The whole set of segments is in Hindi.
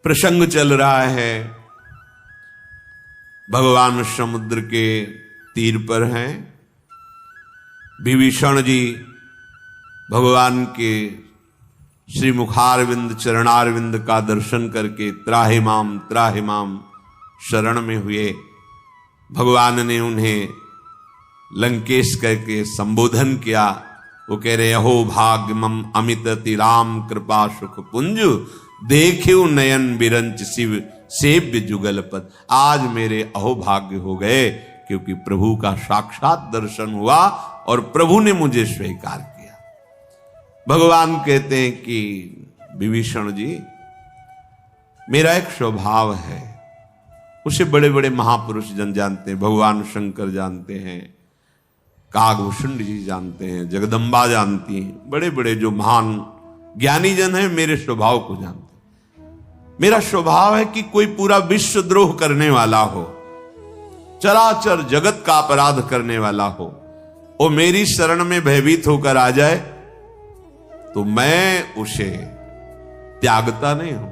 प्रसंग चल रहा है। भगवान समुद्र के तीर पर हैं। विभीषण जी भगवान के श्री मुखारविंद चरणारविंद का दर्शन करके त्राहि माम शरण में हुए। भगवान ने उन्हें लंकेश करके संबोधन किया। वो कह रहे, अहो भाग्य मम अमित तिराम कृपा सुख पुंज, देख्यो नयन बिरंच शिव सेव्य जुगल पद। आज मेरे अहो भाग्य हो गए, क्योंकि प्रभु का साक्षात दर्शन हुआ और प्रभु ने मुझे स्वीकार किया। भगवान कहते हैं कि विभीषण जी, मेरा एक स्वभाव है, उसे बड़े बड़े महापुरुष जन जानते हैं, भगवान शंकर जानते हैं, कागभूषण जी जानते हैं, जगदम्बा जानती हैं, बड़े बड़े जो महान ज्ञानी जन हैं मेरे स्वभाव को जानते हैं। मेरा स्वभाव है कि कोई पूरा विश्व द्रोह करने वाला हो, चराचर जगत का अपराध करने वाला हो, वो मेरी शरण में भयभीत होकर आ जाए तो मैं उसे त्यागता नहीं हूं।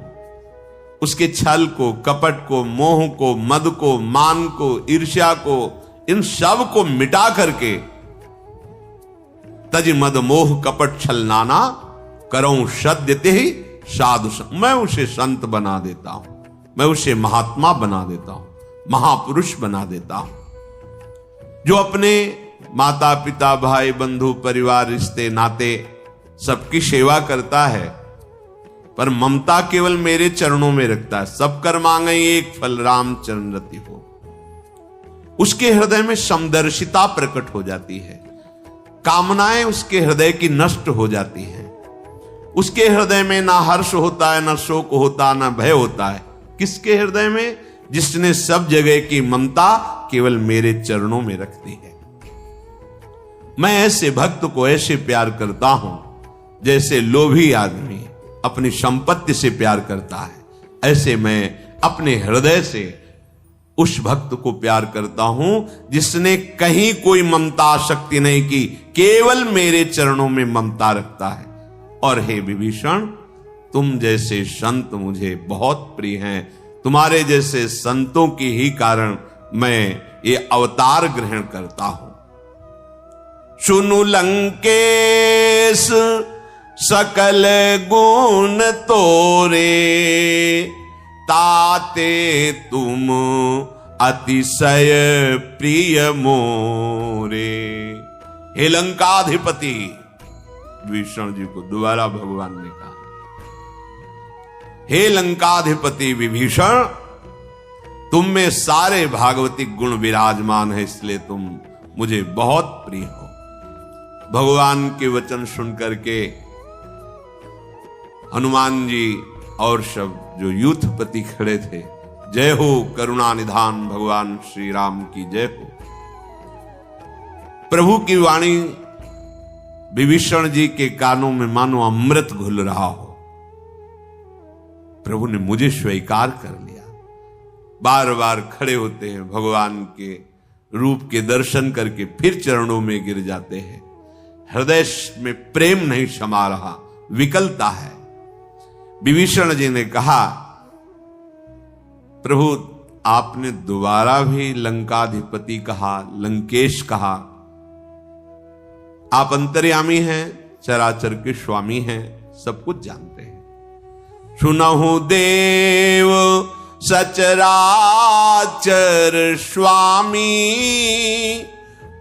उसके छल को, कपट को, मोह को, मद को, मान को, ईर्ष्या को, इन सब को मिटा करके तज मद मोह कपट छल नाना करऊं सद्यते ही साधु, मैं उसे संत बना देता हूं, मैं उसे महात्मा बना देता हूं, महापुरुष बना देता हूं। जो अपने माता पिता भाई बंधु परिवार रिश्ते नाते सबकी सेवा करता है, पर ममता केवल मेरे चरणों में रखता है। सब कर मांगे एक फल, राम चरण रति हो। उसके हृदय में समदर्शिता प्रकट हो जाती है, कामनाएं उसके हृदय की नष्ट हो जाती हैं। उसके हृदय में ना हर्ष होता है, ना शोक होता, ना भय होता है। किसके हृदय में? जिसने सब जगह की ममता केवल मेरे चरणों में रख दी है। मैं ऐसे भक्त को ऐसे प्यार करता हूं जैसे लोभी आदमी अपनी संपत्ति से प्यार करता है। ऐसे मैं अपने हृदय से उस भक्त को प्यार करता हूं जिसने कहीं कोई ममता आसक्ति नहीं की, केवल मेरे चरणों में ममता रखता है। और हे विभीषण, तुम जैसे संत मुझे बहुत प्रिय हैं। तुम्हारे जैसे संतों के ही कारण मैं ये अवतार ग्रहण करता हूं। सुनु लंकेश सकल गुण तोरे, ताते तुम अतिशय प्रिय मोरे। हे लंकाधिपति, विभीषण जी को दोबारा भगवान ने कहा, हे लंकाधिपति विभीषण, तुम में सारे भागवतिक गुण विराजमान है, इसलिए तुम मुझे बहुत प्रिय हो। भगवान के वचन सुन करके हनुमान जी और सब जो यूथपति खड़े थे, जय हो करुणा निधान भगवान श्री राम की जय हो। प्रभु की वाणी विभीषण जी के कानों में मानो अमृत घुल रहा हो। प्रभु ने मुझे स्वीकार कर लिया। बार बार खड़े होते हैं, भगवान के रूप के दर्शन करके फिर चरणों में गिर जाते हैं। हृदय में प्रेम नहीं समा रहा, विकलता है। विभीषण जी ने कहा, प्रभु आपने दोबारा भी लंकाधिपति कहा, लंकेश कहा। आप अंतर्यामी हैं, चराचर के स्वामी हैं, सब कुछ जानते हैं। सुनहु देव सचराचर स्वामी,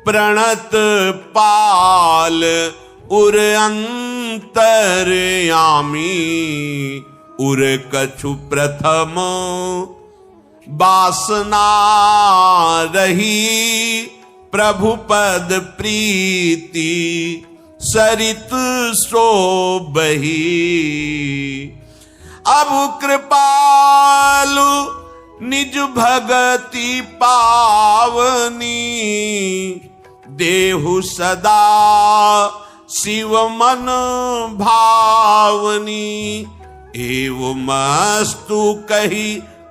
प्रणत पाल उर अंतर्यामी। उर कछु प्रथम वासना रही, प्रभु पद प्रीति सरित शोभहि। अब कृपालु निज भगति पावनी, देहु सदा शिव मन भावनी। एवं मस्तु कही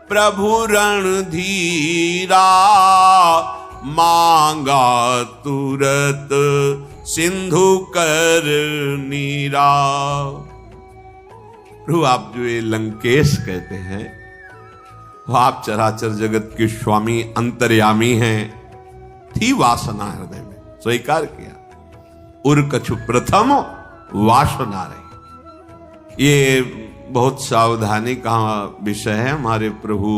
प्रभु रणधीरा, मांगा तुरत सिंधु कर नीरा। प्रभु आप जो ये लंकेश कहते हैं, वो आप चराचर जगत के स्वामी अंतर्यामी हैं। थी वासना हृदय में, स्वीकार किया। उर कछु प्रथम वासना रही। ये बहुत सावधानी का विषय है। हमारे प्रभु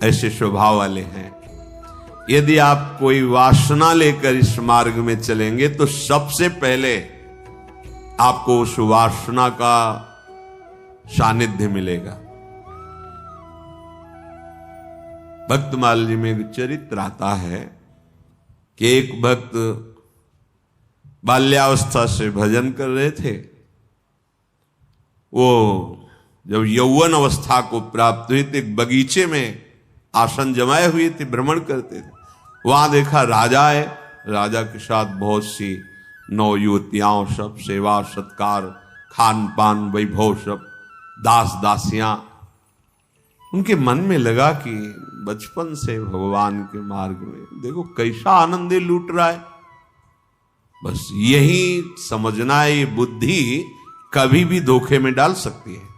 ऐसे स्वभाव वाले हैं। यदि आप कोई वासना लेकर इस मार्ग में चलेंगे तो सबसे पहले आपको उस वासना का सानिध्य मिलेगा। भक्तमाल जी में एक चरित्र आता है कि एक भक्त बाल्यावस्था से भजन कर रहे थे। वो जब यौवन अवस्था को प्राप्त हुई तो एक बगीचे में आसन जमाए हुए थे, भ्रमण करते थे। वहां देखा राजा है, राजा के साथ बहुत सी नौ युवतियां, सब सेवा सत्कार, खान पान वैभव, सब दास दासियां। उनके मन में लगा कि बचपन से भगवान के मार्ग में देखो कैसा आनंद लूट रहा है। बस यही समझना है, ये बुद्धि कभी भी धोखे में डाल सकती है।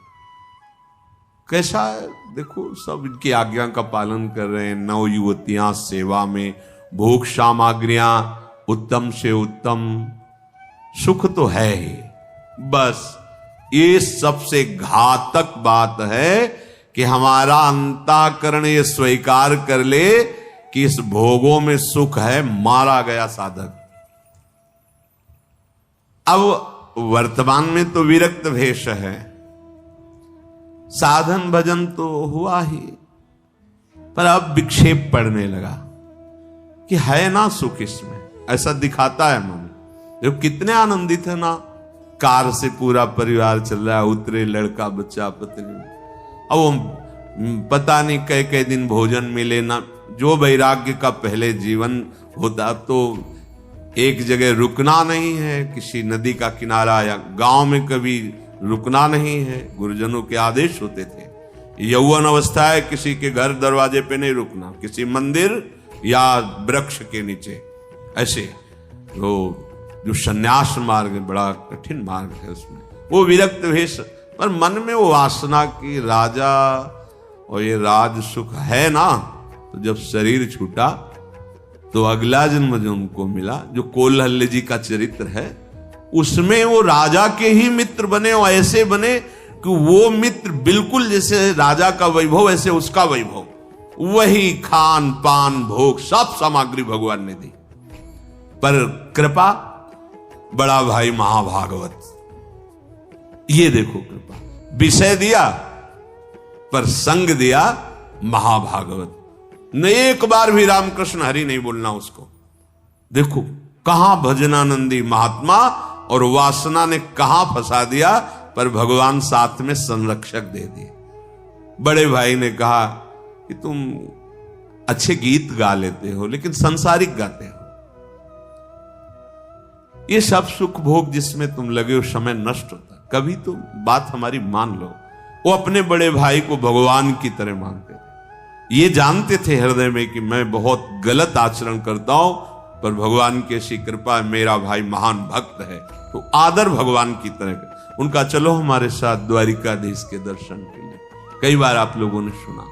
कैसा देखो सब इनकी आज्ञा का पालन कर रहे हैं, नौ युवतियां सेवा में, भोग सामग्रियां उत्तम से उत्तम, सुख तो है ही। बस ये सबसे घातक बात है कि हमारा अंतःकरण ये स्वीकार कर ले कि इस भोगों में सुख है, मारा गया साधक। अब वर्तमान में तो विरक्त भेष है, साधन भजन तो हुआ ही, पर अब विक्षेप पड़ने लगा कि है ना सुख इसमें, ऐसा दिखाता है मन। जो कितने आनंदित है ना, कार से पूरा परिवार चल रहा है, उतरे लड़का बच्चा पत्नी, अब वो पता नहीं कई दिन भोजन मिले ना। जो वैराग्य का पहले जीवन होता तो एक जगह रुकना नहीं है, किसी नदी का किनारा या गांव में कभी रुकना नहीं है, गुरुजनों के आदेश होते थे। यौवन अवस्था है, किसी के घर दरवाजे पे नहीं रुकना, किसी मंदिर या वृक्ष के नीचे। ऐसे तो जो सन्यास मार्ग बड़ा कठिन मार्ग है, उसमें वो विरक्त भेष, पर मन में वो वासना की राजा और ये राज सुख है ना। तो जब शरीर छूटा तो अगला जन्म जो उनको मिला, जो कोल्हल्य जी का चरित्र है, उसमें वो राजा के ही मित्र बने और ऐसे बने कि वो मित्र बिल्कुल जैसे राजा का वैभव ऐसे उसका वैभव, वही खान पान भोग सब सामग्री भगवान ने दी। पर कृपा बड़ा भाई महाभागवत, ये देखो कृपा, विषय दिया पर संग दिया महाभागवत। न एक बार भी रामकृष्ण हरि नहीं बोलना उसको। देखो कहां भजनानंदी महात्मा और वासना ने कहां फंसा दिया, पर भगवान साथ में संरक्षक दे दिए। बड़े भाई ने कहा कि तुम अच्छे गीत गा लेते हो लेकिन संसारिक गाते हो, ये सब सुख भोग जिसमें तुम लगे हो समय नष्ट होता, कभी तो बात हमारी मान लो। वो अपने बड़े भाई को भगवान की तरह मानते थे, ये जानते थे हृदय में कि मैं बहुत गलत आचरण करता हूं, पर भगवान की ऐसी कृपा है, मेरा भाई महान भक्त है, तो आदर भगवान की तरह उनका। चलो हमारे साथ द्वारिकाधीश के दर्शन के लिए। कई बार आप लोगों ने सुना,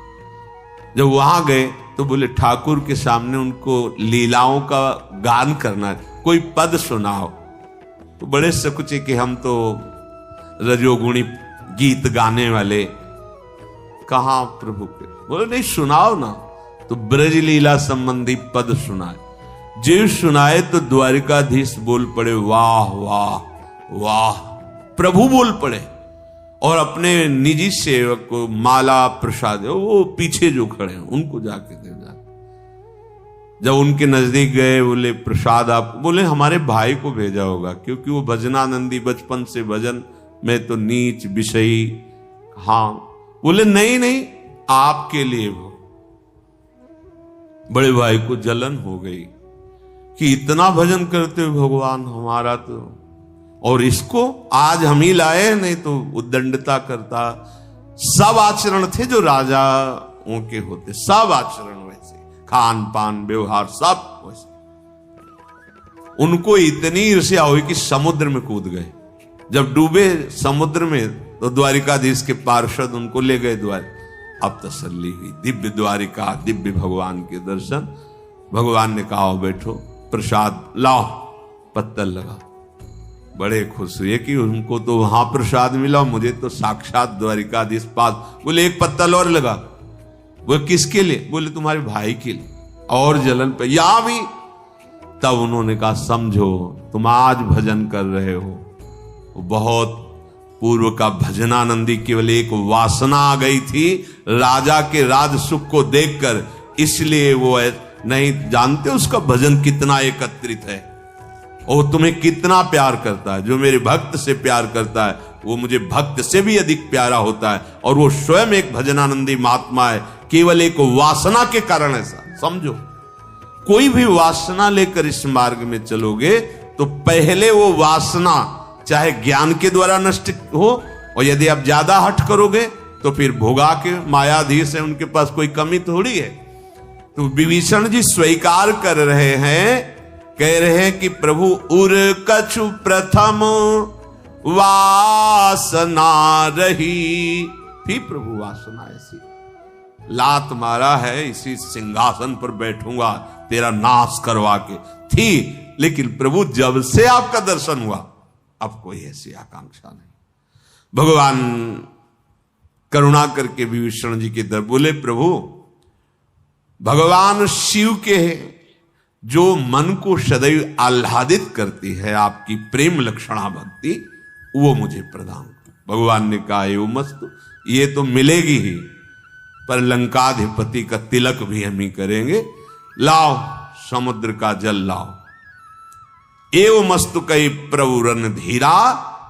जब वहां गए तो बोले ठाकुर के सामने उनको लीलाओं का गान करना, कोई पद सुनाओ। तो बड़े सकुचे कि हम तो रजोगुणी गीत गाने वाले, कहां प्रभु के। बोले नहीं सुनाओ ना, तो ब्रज लीला संबंधी पद सुनाए। जीव सुनाए तो द्वारिकाधीश बोल पड़े वाह वाह वाह, प्रभु बोल पड़े। और अपने निजी सेवक को माला प्रसाद, वो पीछे जो खड़े हैं उनको जाके दे जा। जब उनके नजदीक गए बोले प्रसाद आप, बोले हमारे भाई को भेजा होगा, क्योंकि वो भजनानंदी बचपन से भजन में तो नीच विषयी। हाँ बोले नहीं नहीं आपके लिए वो। बड़े भाई को जलन हो गई कि इतना भजन करते हो भगवान हमारा तो, और इसको आज हम ही लाए, नहीं तो उद्दंडता करता। सब आचरण थे जो राजाओं के होते, सब आचरण वैसे, खान पान व्यवहार सब वैसे। उनको इतनी ईर्ष्या हुई कि समुद्र में कूद गए। जब डूबे समुद्र में तो द्वारिकाधीश के पार्षद उनको ले गए द्वार। अब तसल्ली हुई, दिव्य द्वारिका, दिव्य भगवान के दर्शन। भगवान ने कहा बैठो, प्रसाद लाओ, पत्तल लगा। बड़े खुश हुए कि उनको तो वहां प्रसाद मिला, मुझे तो साक्षात द्वारिकाधीश पास। बोले एक पत्तल और लगा। वो किसके लिए? बोले तुम्हारे भाई के लिए। और जलन पे या भी। तब उन्होंने कहा समझो तुम आज भजन कर रहे हो, बहुत पूर्व का भजनानंदी, केवल एक वासना आ गई थी राजा के राज सुख को देखकर, इसलिए वो नहीं जानते उसका भजन कितना एकत्रित है और तुम्हें कितना प्यार करता है। जो मेरे भक्त से प्यार करता है वो मुझे भक्त से भी अधिक प्यारा होता है, और वो स्वयं एक भजनानंदी महात्मा है, केवल एक वासना के कारण ऐसा। समझो, कोई भी वासना लेकर इस मार्ग में चलोगे तो पहले वो वासना चाहे ज्ञान के द्वारा नष्ट हो, और यदि आप ज्यादा हट करोगे तो फिर भोगा के मायाधीश है, उनके पास कोई कमी थोड़ी है। तो विभीषण जी स्वीकार कर रहे हैं, कह रहे हैं कि प्रभु उर कछु प्रथम वासना रही। फिर प्रभु वासना ऐसी, लात मारा है इसी सिंहासन पर बैठूंगा तेरा नाश करवा के, थी। लेकिन प्रभु जब से आपका दर्शन हुआ अब कोई ऐसी आकांक्षा नहीं। भगवान करुणा करके विभीषण जी के दर बोले, प्रभु भगवान शिव के जो मन को सदैव आह्लादित करती है आपकी प्रेम लक्षणा भक्ति, वो मुझे प्रदान कर। भगवान ने कहा एवं मस्तु, ये तो मिलेगी ही, पर लंकाधिपति का तिलक भी हम ही करेंगे। लाओ समुद्र का जल लाओ। एवं मस्तु कई प्रभु रणधीरा,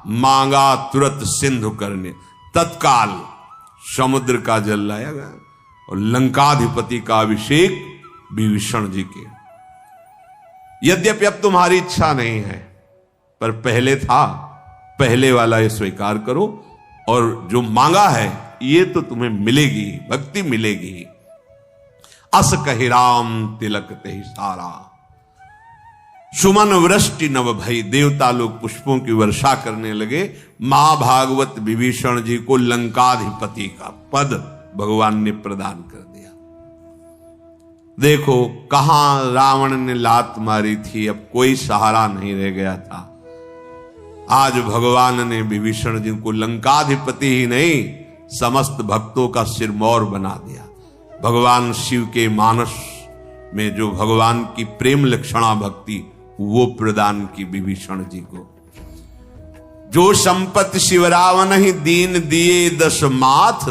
मांगा तुरंत सिंधु करने। तत्काल समुद्र का जल लाया गया और लंकाधिपति का अभिषेक विभीषण जी के। यद्यपि अब तुम्हारी इच्छा नहीं है, पर पहले था, पहले वाला ये स्वीकार करो, और जो मांगा है ये तो तुम्हें मिलेगी, भक्ति मिलेगी। अस कहि राम तिलक ते सारा, सुमन वृष्टि नव भई। देवता लोग पुष्पों की वर्षा करने लगे। महाभागवत विभीषण जी को लंकाधिपति का पद भगवान ने प्रदान कर दिया। देखो कहां रावण ने लात मारी थी, अब कोई सहारा नहीं रह गया था। आज भगवान ने विभीषण जी को लंकाधिपति ही नहीं, समस्त भक्तों का सिरमौर बना दिया। भगवान शिव के मानस में जो भगवान की प्रेम लक्षणा भक्ति, वो प्रदान की विभीषण जी को। जो संपत्ति शिवरावन ही दीन दिए दस माथ,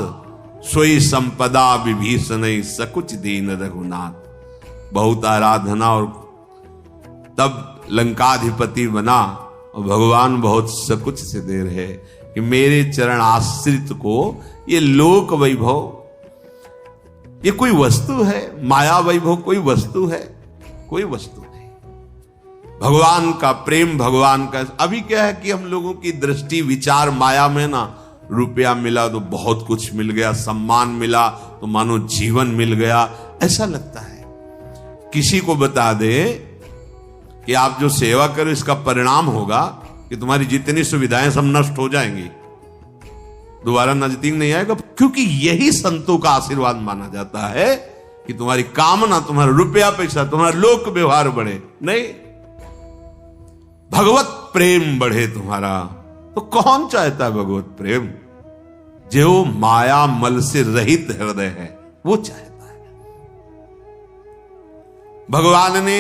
सोई संपदा विभीषण सकुच दीन रघुनाथ। बहुत आराधना और तब लंकाधिपति बना, और भगवान बहुत सकुच से दे रहे कि मेरे चरण आश्रित को ये लोक वैभव, ये कोई वस्तु है? माया वैभव कोई वस्तु है? कोई वस्तु नहीं। भगवान का प्रेम, भगवान का। अभी क्या है कि हम लोगों की दृष्टि विचार माया में ना, रुपया मिला तो बहुत कुछ मिल गया, सम्मान मिला तो मानो जीवन मिल गया, ऐसा लगता है। किसी को बता दे कि आप जो सेवा करो इसका परिणाम होगा कि तुम्हारी जितनी सुविधाएं सब नष्ट हो जाएंगी, दोबारा नजदीक नहीं आएगा, क्योंकि यही संतों का आशीर्वाद माना जाता है कि तुम्हारी कामना, तुम्हारा रुपया पैसा, तुम्हारा लोक व्यवहार बढ़े, नहीं भगवत प्रेम बढ़े तुम्हारा। तो कौन चाहता है भगवत प्रेम? जो माया मल से रहित हृदय है वो चाहता है। भगवान ने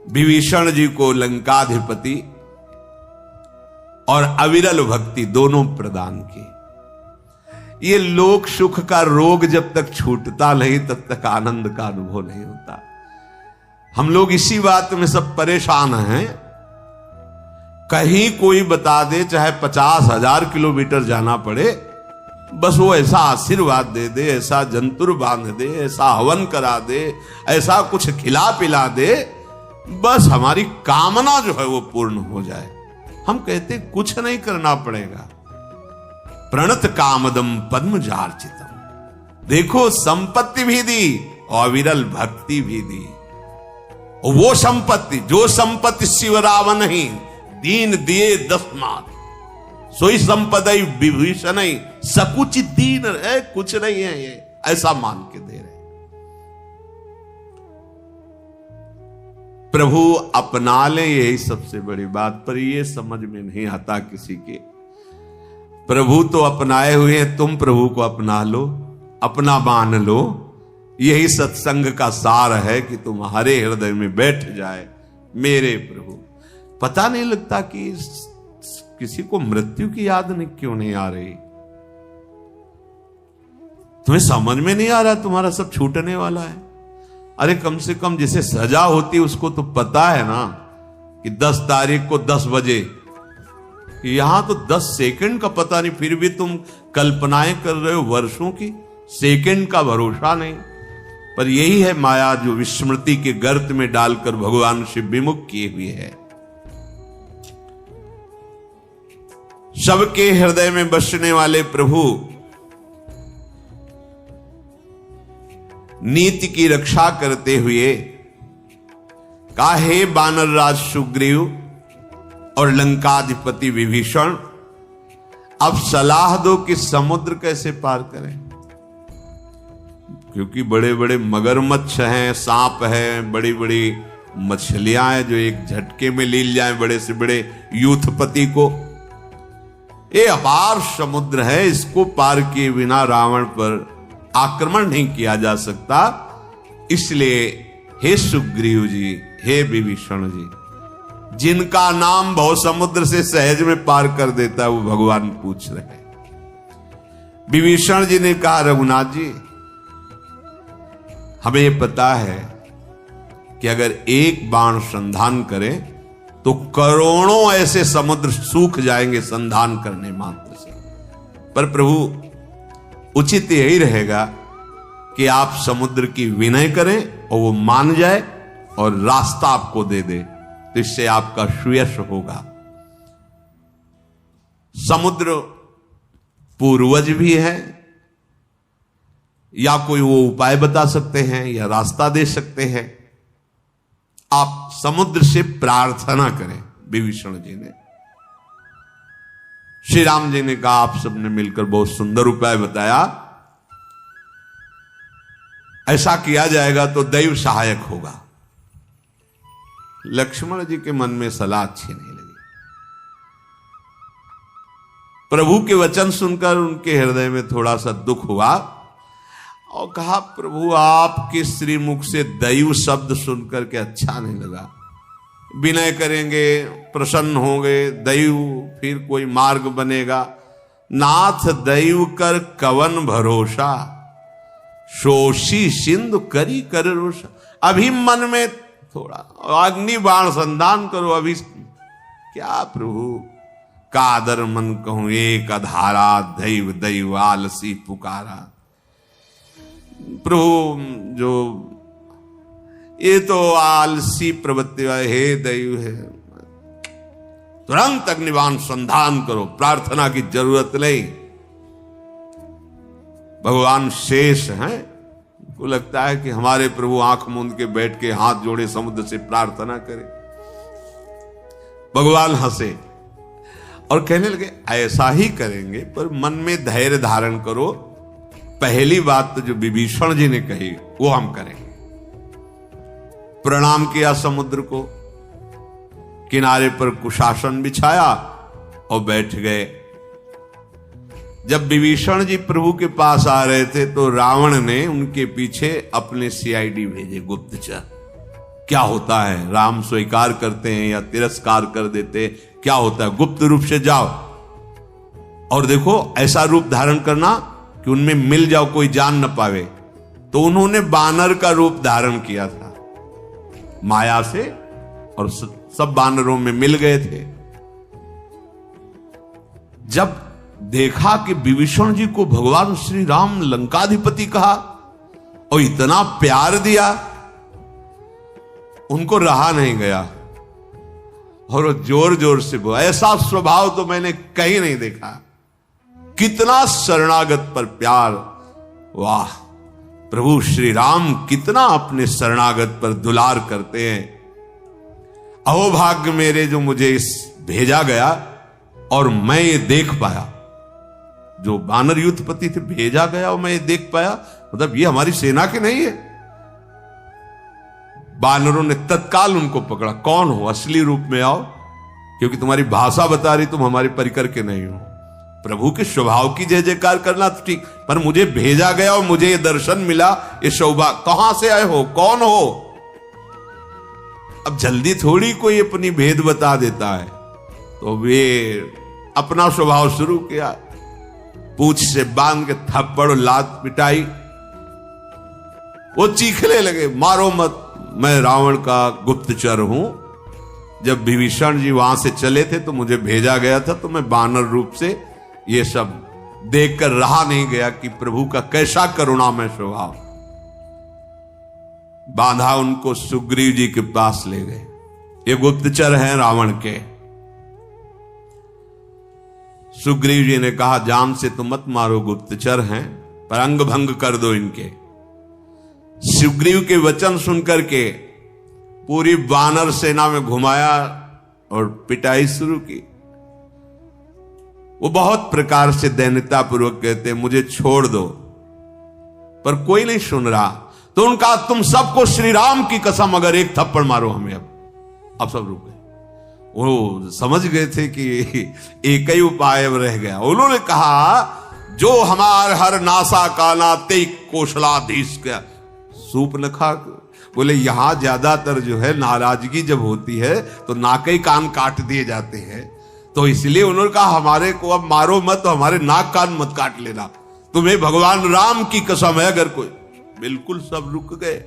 विभीषण जी को लंकाधिपति और अविरल भक्ति दोनों प्रदान की। ये लोक सुख का रोग जब तक छूटता नहीं तब तक आनंद का अनुभव नहीं होता। हम लोग इसी बात में सब परेशान हैं। कहीं कोई बता दे, चाहे 50,000 किलोमीटर जाना पड़े, बस वो ऐसा आशीर्वाद दे दे, ऐसा जंतुर बांध दे, ऐसा हवन करा दे, ऐसा कुछ खिला पिला दे, बस हमारी कामना जो है वो पूर्ण हो जाए। हम कहते कुछ नहीं करना पड़ेगा। प्रणत कामदम पद्मजार्चितम। देखो संपत्ति भी दी और विरल भक्ति भी दी। वो संपत्ति, जो संपत्ति शिव रावण ही दीन दिए 10 माथ, सोई संपदई विभीषण सकुचित दीन, कुछ नहीं है ये, ऐसा मान के दे रहे। प्रभु अपना ले, यही सबसे बड़ी बात, पर ये समझ में नहीं आता किसी के। प्रभु तो अपनाए हुए हैं, तुम प्रभु को अपना लो, अपना मान लो। यही सत्संग का सार है कि तुम्हारे हृदय में बैठ जाए मेरे प्रभु। पता नहीं लगता कि किसी को मृत्यु की याद नहीं क्यों नहीं आ रही? तुम्हें समझ में नहीं आ रहा तुम्हारा सब छूटने वाला है? अरे कम से कम जिसे सजा होती उसको तो पता है ना कि 10 तारीख को 10 बजे। यहां तो 10 सेकंड का पता नहीं, फिर भी तुम कल्पनाएं कर रहे हो वर्षों की। सेकंड का भरोसा नहीं। पर यही है माया जो विस्मृति के गर्त में डालकर भगवान से विमुख किए हुए है। सबके हृदय में बसने वाले प्रभु नीति की रक्षा करते हुए काहे बानर राज सुग्रीव और लंकाधिपति विभीषण, अब सलाह दो कि समुद्र कैसे पार करें। क्योंकि बड़े बड़े मगरमच्छ हैं, सांप हैं, बड़ी बड़ी मछलियां हैं जो एक झटके में लील जाएं बड़े से बड़े यूथपति को। ये अपार समुद्र है, इसको पार किए बिना रावण पर आक्रमण नहीं किया जा सकता। इसलिए हे सुग्रीव जी, हे विभीषण जी, जिनका नाम भव समुद्र से सहज में पार कर देता है वो भगवान पूछ रहे हैं। विभीषण जी ने कहा रघुनाथ जी, हमें यह पता है कि अगर एक बाण संधान करें तो करोड़ों ऐसे समुद्र सूख जाएंगे संधान करने मात्र से। पर प्रभु उचित यही रहेगा कि आप समुद्र की विनय करें और वो मान जाए और रास्ता आपको दे दे, तो इससे आपका श्रेयस होगा। समुद्र पूर्वज भी है, या कोई वो उपाय बता सकते हैं या रास्ता दे सकते हैं। आप समुद्र से प्रार्थना करें। विभीषण जी ने, श्री राम जी ने कहा, आप सबने मिलकर बहुत सुंदर उपाय बताया, ऐसा किया जाएगा तो दैव सहायक होगा। लक्ष्मण जी के मन में सलाह अच्छी नहीं लगी। प्रभु के वचन सुनकर उनके हृदय में थोड़ा सा दुख हुआ और कहा, प्रभु आपके श्रीमुख से दैव शब्द सुनकर के अच्छा नहीं लगा। विनय करेंगे, प्रसन्न होंगे, दैव फिर कोई मार्ग बनेगा। नाथ दैव कर कवन भरोसा, शोषी सिंधु करी कर रोषा। अभी मन में थोड़ा अग्नि बाण संधान करो। अभी क्या प्रभु कादर मन कहूं एक अधारा, दैव दैव आलसी पुकारा। प्रभु जो ये तो आलसी प्रवृत्ति हे दैव है, तुरंत अग्निबाण संधान करो, प्रार्थना की जरूरत नहीं। भगवान शेष हैं, को लगता है कि हमारे प्रभु आंख मूंद के बैठ के हाथ जोड़े समुद्र से प्रार्थना करें। भगवान हंसे और कहने लगे, ऐसा ही करेंगे, पर मन में धैर्य धारण करो। पहली बात तो जो विभीषण जी ने कही वो हम करेंगे। प्रणाम किया समुद्र को, किनारे पर कुशासन बिछाया और बैठ गए। जब विभीषण जी प्रभु के पास आ रहे थे तो रावण ने उनके पीछे अपने सीआईडी भेजे, गुप्तचर। क्या होता है, राम स्वीकार करते हैं या तिरस्कार कर देते, क्या होता है, गुप्त रूप से जाओ और देखो ऐसा रूप धारण करना कि उनमें मिल जाओ, कोई जान न पावे। तो उन्होंने बानर का रूप धारण किया था माया से और सब बानरों में मिल गए थे। जब देखा कि विभीषण जी को भगवान श्री राम लंकाधिपति कहा और इतना प्यार दिया, उनको रहा नहीं गया और वो जोर जोर से बोला। ऐसा स्वभाव तो मैंने कहीं नहीं देखा, कितना शरणागत पर प्यार। वाह, प्रभु श्री राम कितना अपने शरणागत पर दुलार करते हैं। अहो भाग्य मेरे जो मुझे इस भेजा गया और मैं ये देख पाया, जो वानर युद्धपति थे भेजा गया और मैं ये देख पाया, मतलब ये हमारी सेना के नहीं है। वानरों ने तत्काल उनको पकड़ा, कौन हो, असली रूप में आओ, क्योंकि तुम्हारी भाषा बता रही तुम हमारे परिकर के नहीं हो। प्रभु के स्वभाव की जय जयकार करना तो ठीक, पर मुझे भेजा गया और मुझे ये दर्शन मिला, ये सौभाग्य, कहां से आए हो, कौन हो। अब जल्दी थोड़ी कोई अपनी भेद बता देता है, तो वे अपना स्वभाव शुरू किया, पूंछ से बांध के थप्पड़ और लात पिटाई। वो चीखने लगे, मारो मत, मैं रावण का गुप्तचर हूं। जब विभीषण जी वहां से चले थे तो मुझे भेजा गया था, तो मैं वानर रूप से ये सब देखकर रहा नहीं गया कि प्रभु का कैसा करुणामय स्वभाव। बांधा, उनको सुग्रीव जी के पास ले गए। ये गुप्तचर हैं रावण के। सुग्रीव जी ने कहा, जान से तो मत मारो, गुप्तचर हैं, पर अंग भंग कर दो इनके। सुग्रीव के वचन सुनकर के पूरी वानर सेना में घुमाया और पिटाई शुरू की। वो बहुत प्रकार से दैन्यता पूर्वक कहते, मुझे छोड़ दो, पर कोई नहीं सुन रहा। तो उनका, तुम सबको श्री राम की कसम अगर एक थप्पड़ मारो हमें। अब सब रुक गए, वो समझ गए थे कि एक ही उपाय रह गया। उन्होंने कहा, जो हमार हर नासा काना ते कौशलाधीश का सूप न खा। बोले यहां ज्यादातर जो है नाराजगी जब होती है तो नाक ही कान काट दिए जाते हैं, तो इसलिए उन्होंने कहा हमारे को अब मारो मत, तो हमारे नाक कान मत काट लेना, तुम्हें भगवान राम की कसम है अगर कोई। बिल्कुल सब रुक गए।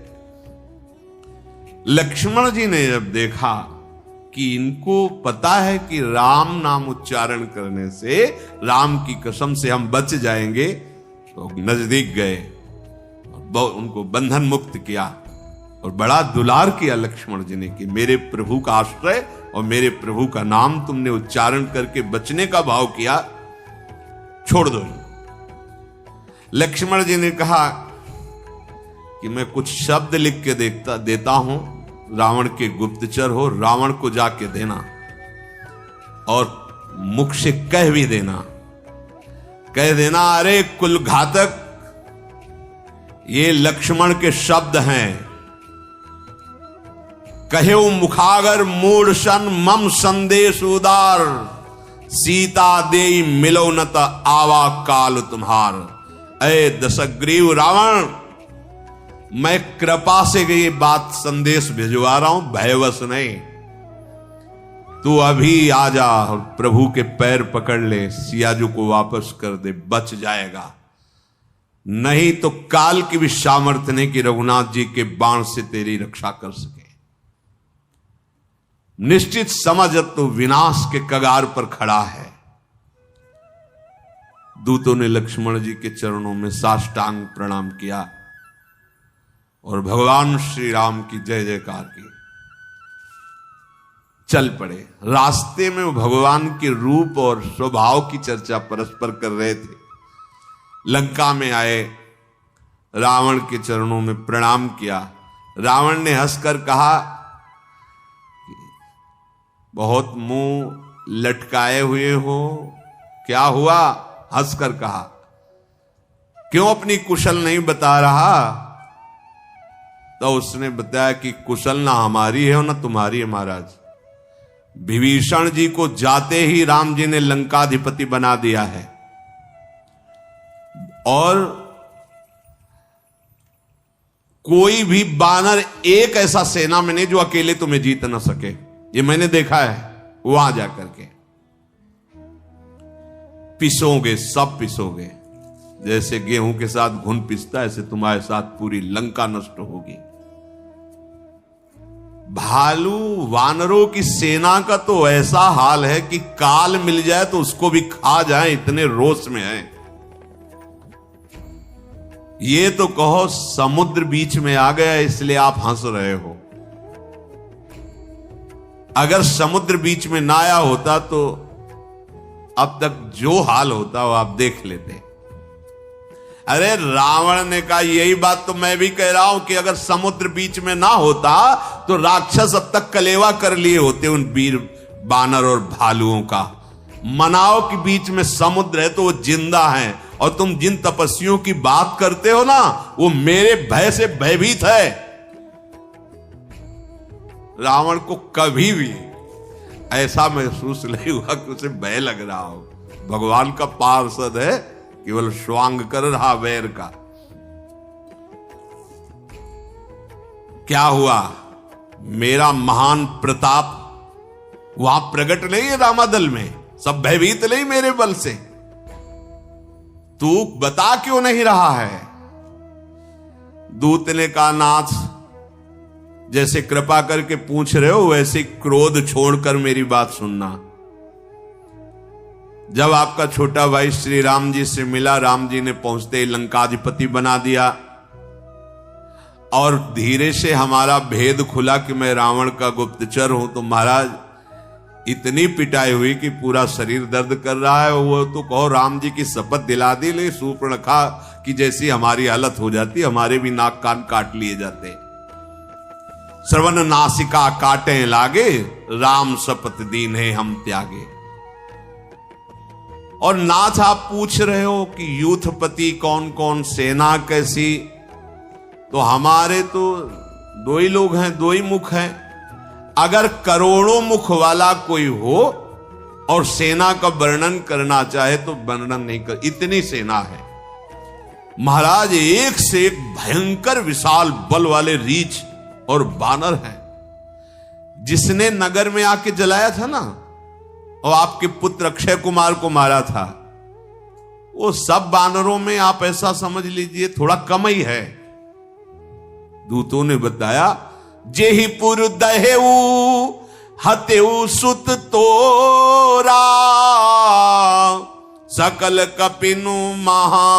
लक्ष्मण जी ने जब देखा कि इनको पता है कि राम नाम उच्चारण करने से, राम की कसम से हम बच जाएंगे, तो नजदीक गए, उनको बंधन मुक्त किया और बड़ा दुलार किया लक्ष्मण जी ने कि मेरे प्रभु का आश्रय और मेरे प्रभु का नाम तुमने उच्चारण करके बचने का भाव किया, छोड़ दो। लक्ष्मण जी ने कहा कि मैं कुछ शब्द लिख के देता हूं, रावण के गुप्तचर हो, रावण को जाके देना और मुख से कह भी देना, कह देना, अरे कुल घातक, ये लक्ष्मण के शब्द हैं। कहे मुखागर मूढ़ सन मम संदेश उदार, सीता देई मिलो न त आवा काल तुम्हार। अय दशग्रीव रावण, मैं कृपा से ये बात संदेश भिजवा रहा हूं, भयवश नहीं। तू अभी आ जा और प्रभु के पैर पकड़ ले, सियाजू को वापस कर दे, बच जाएगा। नहीं तो काल की भी सामर्थ्य नहीं कि रघुनाथ जी के बाण से तेरी रक्षा कर सके। निश्चित समझ तो विनाश के कगार पर खड़ा है। दूतों ने लक्ष्मण जी के चरणों में साष्टांग प्रणाम किया और भगवान श्री राम की जय जयकार की। चल पड़े। रास्ते में वो भगवान के रूप और स्वभाव की चर्चा परस्पर कर रहे थे। लंका में आए, रावण के चरणों में प्रणाम किया। रावण ने हंसकर कहा, बहुत मुंह लटकाए हुए हो, क्या हुआ? हंसकर कहा, क्यों अपनी कुशल नहीं बता रहा? तो उसने बताया कि कुशल ना हमारी है और ना तुम्हारी है महाराज। विभीषण जी को जाते ही राम जी ने लंकाधिपति बना दिया है और कोई भी बानर एक ऐसा सेना में नहीं जो अकेले तुम्हें जीत ना सके। ये मैंने देखा है वहां जाकर के। पिसोगे, सब पिसोगे। जैसे गेहूं के साथ घुन पिसता है, ऐसे तुम्हारे साथ पूरी लंका नष्ट होगी। भालू वानरों की सेना का तो ऐसा हाल है कि काल मिल जाए तो उसको भी खा जाए, इतने रोष में है। ये तो कहो समुद्र बीच में आ गया इसलिए आप हंस रहे हो। अगर समुद्र बीच में ना आया होता तो अब तक जो हाल होता वो आप देख लेते। अरे रावण ने कहा यही बात तो मैं भी कह रहा हूं कि अगर समुद्र बीच में ना होता तो राक्षस अब तक कलेवा कर लिए होते उन वीर बानर और भालुओं का। मनाओ के बीच में समुद्र है तो वो जिंदा है, और तुम जिन तपस्वियों की बात करते हो ना, वो मेरे भय से भयभीत है। रावण को कभी भी ऐसा महसूस नहीं हुआ कि उसे भय लग रहा हो। भगवान का पार्षद है, केवल स्वांग कर रहा वैर का। क्या हुआ? मेरा महान प्रताप वहां प्रकट नहीं है रामादल में, सब भयभीत नहीं मेरे बल से। तू बता क्यों नहीं रहा है? दूत ने कहा, नाथ जैसे कृपा करके पूछ रहे हो वैसे क्रोध छोड़कर मेरी बात सुनना। जब आपका छोटा भाई श्री राम जी से मिला, राम जी ने पहुंचते ही लंकाधिपति बना दिया, और धीरे से हमारा भेद खुला कि मैं रावण का गुप्तचर हूं, तो महाराज इतनी पिटाई हुई कि पूरा शरीर दर्द कर रहा है। वो तो कहो राम जी की शपथ दिला दी, ले शूर्पणखा की जैसी हमारी हालत हो जाती, हमारे भी नाक कान काट लिए जाते। श्रवण नासिका काटे लागे, राम शपथ दीन्हे हम त्यागे। और नाथ आप पूछ रहे हो कि यूथपति कौन कौन, सेना कैसी, तो हमारे तो दो ही लोग हैं, दो ही मुख हैं। अगर करोड़ों मुख वाला कोई हो और सेना का वर्णन करना चाहे तो वर्णन नहीं कर, इतनी सेना है महाराज। एक से एक भयंकर विशाल बल वाले रीछ और बानर हैं। जिसने नगर में आके जलाया था ना, और आपके पुत्र अक्षय कुमार को मारा था, वो सब बानरों में आप ऐसा समझ लीजिए थोड़ा कम ही है। दूतों ने बताया, जेहि पुर दहेऊ हतेऊ सुत तोरा, सकल कपिनु महा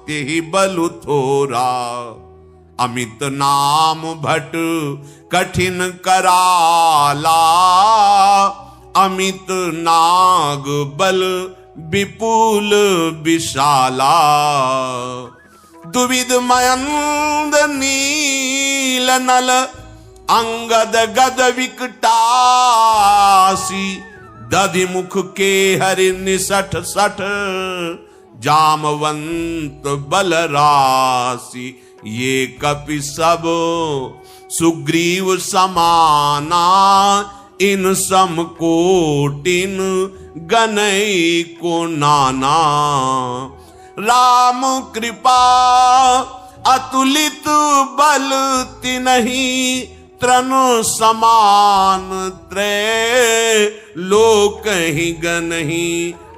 तेहि बलु थोरा। अमित नाम भट कठिन कराला, अमित नाग बल विपुल विशाला। दुविध मयंद नील नल अंगद गद विकटासी, दधि मुख के हरि निसठ सठ, जामवंत बल राशि। ये कपि सब सुग्रीव समाना, इन सम कोटिन गनई को नाना। राम कृपा अतुलित बल तिन्हि, तृण समान त्रय लोक ही गनहि।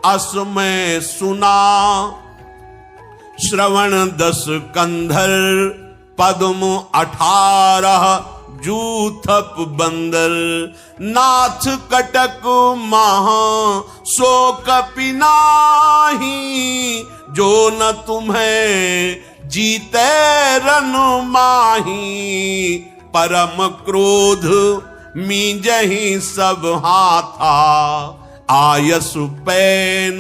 असमय सुना श्रवण 10 कंधर, पद्म 18 जूथप बंदर। नाथ कटक महा सो कपि नाही, जो न तुम्हें जीते रन माही। परम क्रोध मीजहि सब हाथा, आयसु पैन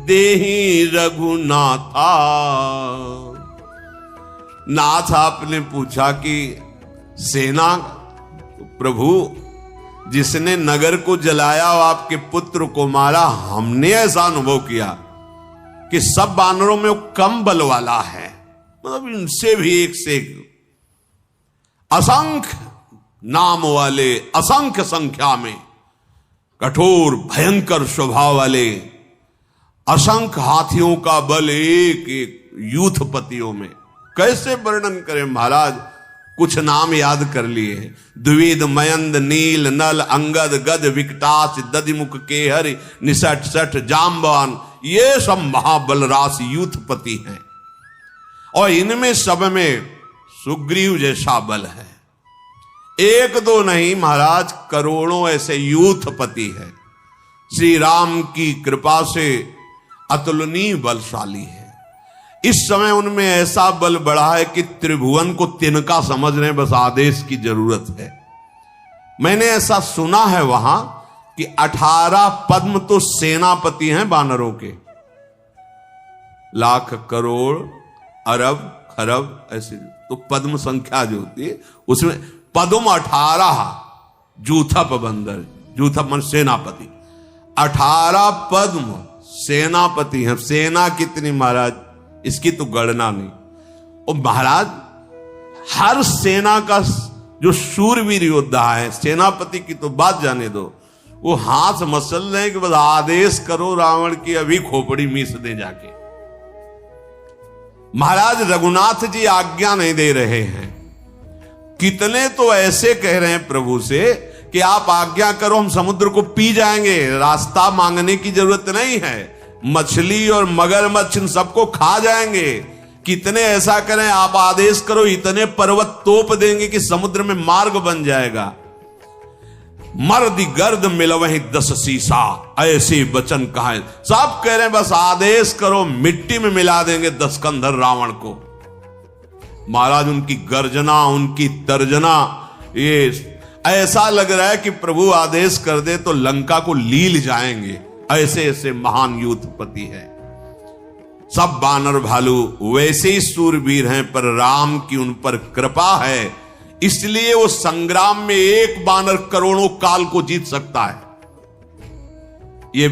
देहि रघुनाथा। नाथ आपने पूछा कि सेना, प्रभु जिसने नगर को जलाया और आपके पुत्र को मारा, हमने ऐसा अनुभव किया कि सब बानरों में वो कम बल वाला है, मतलब इनसे भी एक से एक असंख्य नाम वाले, असंख्य संख्या में कठोर भयंकर स्वभाव वाले, असंख्य हाथियों का बल एक एक यूथपतियों में। कैसे वर्णन करें महाराज, कुछ नाम याद कर लिए। द्विविध मयंद नील नल अंगद गद विकटास, दधिमुख के हरि निसठ सठ जाम्बान। ये सब महाबल राशि यूथपति हैं, और इनमें सब में सुग्रीव जैसा बल है। एक दो नहीं महाराज, करोड़ों ऐसे यूथपति हैं। श्री राम की कृपा से अतुलनीय बलशाली है। इस समय उनमें ऐसा बल बढ़ा है कि त्रिभुवन को तिनका समझ रहे, बस आदेश की जरूरत है। मैंने ऐसा सुना है वहां कि 18 पद्म तो सेनापति हैं बानरों के, लाख करोड़ अरब खरब ऐसे, तो पद्म संख्या जो होती है उसमें पद्म 18 जूथप बंदर, जूथप मन सेनापति, 18 पद्म सेनापति हैं। सेना कितनी महाराज, इसकी तो गणना नहीं। और महाराज हर सेना का जो शूरवीर योद्धा है, सेनापति की तो बात जाने दो, वो हाथ मसल रहे कि बस आदेश करो रावण की अभी खोपड़ी मीस दे जाके। महाराज रघुनाथ जी आज्ञा नहीं दे रहे हैं। कितने तो ऐसे कह रहे हैं प्रभु से कि आप आज्ञा करो, हम समुद्र को पी जाएंगे, रास्ता मांगने की जरूरत नहीं है, मछली और मगरमच्छ इन सबको खा जाएंगे। कितने ऐसा करें, आप आदेश करो, इतने पर्वत तोप देंगे कि समुद्र में मार्ग बन जाएगा। मर्द गर्द मिलवही 10 सीसा, ऐसे वचन कहा। सब कह रहे हैं बस आदेश करो, मिट्टी में मिला देंगे 10 कंधर रावण को। महाराज उनकी गर्जना, उनकी तर्जना, ये ऐसा लग रहा है कि प्रभु आदेश कर दे तो लंका को लील जाएंगे। ऐसे ऐसे महान युद्धपति है। सब बानर भालू वैसे ही सूरवीर हैं, पर राम की उन पर कृपा है, इसलिए वो संग्राम में एक बानर करोड़ों काल को जीत सकता है। ये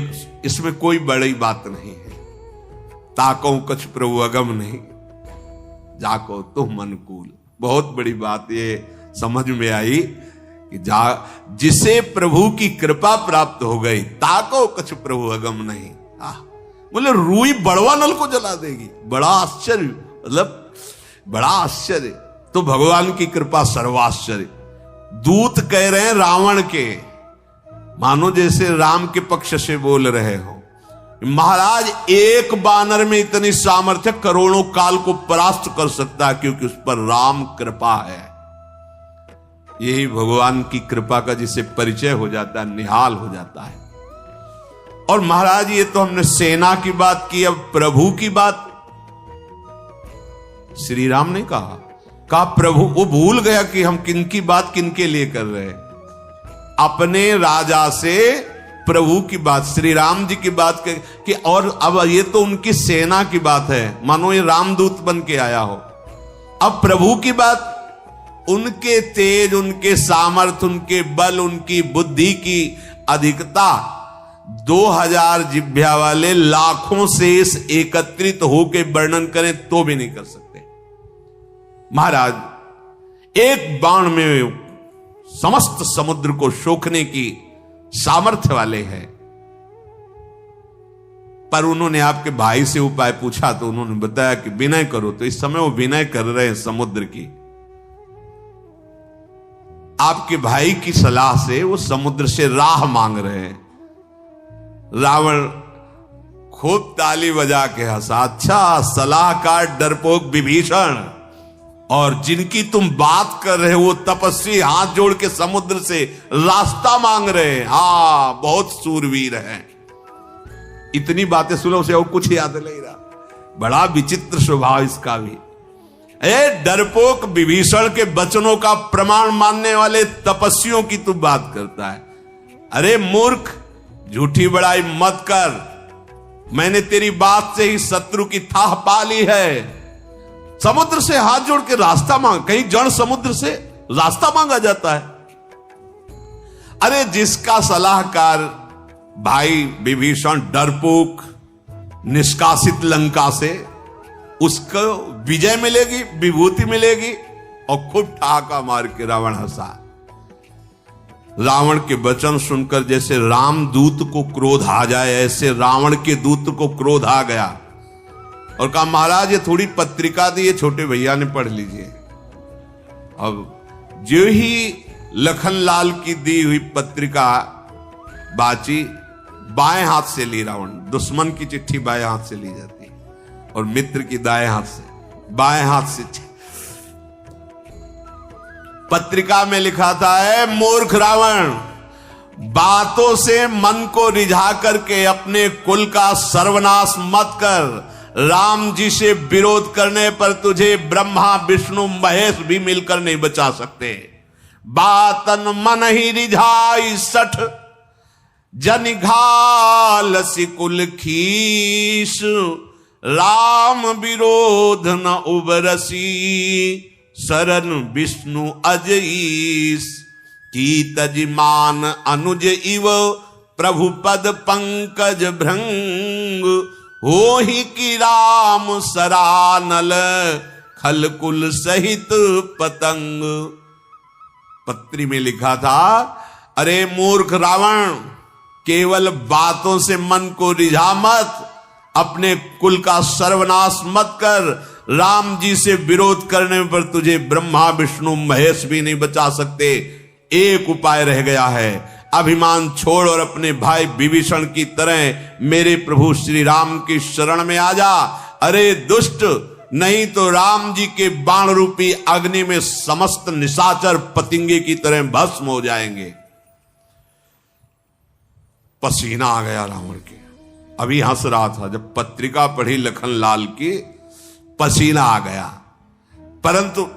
इसमें कोई बड़ी बात नहीं है। ताको कछ प्रभु अगम नहीं, जाको तुम अनुकूल। बहुत बड़ी बात ये समझ में आई कि जिसे प्रभु की कृपा प्राप्त हो गई, ताको कछ प्रभु अगम नहीं। बोले रूई बड़वा नल को जला देगी, बड़ा आश्चर्य, मतलब बड़ा आश्चर्य। तो भगवान की कृपा सर्वाश्चर्य। दूत कह रहे हैं रावण के, मानो जैसे राम के पक्ष से बोल रहे हो, महाराज एक बानर में इतनी सामर्थ्य, करोड़ों काल को परास्त कर सकता है, क्योंकि उस पर राम कृपा है। यही भगवान की कृपा का जिसे परिचय हो जाता है, निहाल हो जाता है। और महाराज ये तो हमने सेना की बात की, अब प्रभु की बात। श्री राम ने कहा प्रभु, वो भूल गया कि हम किनकी बात किनके लिए कर रहे हैं। अपने राजा से प्रभु की बात, श्री राम जी की बात कि और अब ये तो उनकी सेना की बात है, मानो ये रामदूत बन के आया हो। अब प्रभु की बात, उनके तेज, उनके सामर्थ, उनके बल, उनकी बुद्धि की अधिकता 2000 जिभ्या वाले लाखों शेष एकत्रित होकर वर्णन करें तो भी नहीं कर सकते। महाराज एक बाण में समस्त समुद्र को सोखने की सामर्थ्य वाले हैं। पर उन्होंने आपके भाई से उपाय पूछा तो उन्होंने बताया कि विनय करो। तो इस समय वो विनय कर रहे हैं समुद्र की। आपके भाई की सलाह से वो समुद्र से राह मांग रहे हैं। रावण खूब ताली बजा के हंसा, अच्छा सलाहकार डरपोक विभीषण, और जिनकी तुम बात कर रहे हो वो तपस्वी हाथ जोड़ के समुद्र से रास्ता मांग रहे हैं। हाँ, बहुत सूरवीर हैं। इतनी बातें सुनो, उसे और कुछ याद नहीं रहा। बड़ा विचित्र स्वभाव इसका भी। डरपोक विभीषण के वचनों का प्रमाण मानने वाले तपस्वियों की तू बात करता है। अरे मूर्ख, झूठी बड़ाई मत कर, मैंने तेरी बात से ही शत्रु की थाह पा ली है। समुद्र से हाथ जोड़ के रास्ता मांग, कहीं जड़ समुद्र से रास्ता मांगा जाता है। अरे जिसका सलाहकार भाई विभीषण डरपोक, निष्कासित लंका से, उसको विजय मिलेगी, विभूति मिलेगी। और खूब ठहाका मार के रावण हंसा। रावण के वचन सुनकर जैसे रामदूत को क्रोध आ जाए, ऐसे रावण के दूत को क्रोध आ गया और कहा, महाराज ये थोड़ी पत्रिका दी है, छोटे भैया ने पढ़ लीजिए। अब जो ही लखनलाल की दी हुई पत्रिका बाची, बाएं हाथ से ली रावण। दुश्मन की चिट्ठी बाएं हाथ से ली जाती है और मित्र की दाएं हाथ से। बाएं हाथ से पत्रिका में लिखा था, है मूर्ख रावण, बातों से मन को रिझा करके अपने कुल का सर्वनाश मत कर। राम जी से विरोध करने पर तुझे ब्रह्मा विष्णु महेश भी मिलकर नहीं बचा सकते। बातन मन ही रिझाई सठ, जनिघाल सिकुल खीस, राम विरोध न उबरसी, शरण विष्णु अजईस, की तजमान अनुज इव प्रभु पद पंकज भृंग, हो ही कि राम सरानल, खलकुल सहित पतंग। पत्री में लिखा था, अरे मूर्ख रावण, केवल बातों से मन को रिझा मत, अपने कुल का सर्वनाश मत कर। राम जी से विरोध करने पर तुझे ब्रह्मा विष्णु महेश भी नहीं बचा सकते। एक उपाय रह गया है, अभिमान छोड़ और अपने भाई विभीषण की तरह मेरे प्रभु श्री राम की शरण में आ जा। अरे दुष्ट, नहीं तो राम जी के बाण रूपी अग्नि में समस्त निशाचर पतिंगे की तरह भस्म हो जाएंगे। पसीना आ गया रावण के। अभी हंस रहा था, जब पत्रिका पढ़ी लखन लाल की, पसीना आ गया। परंतु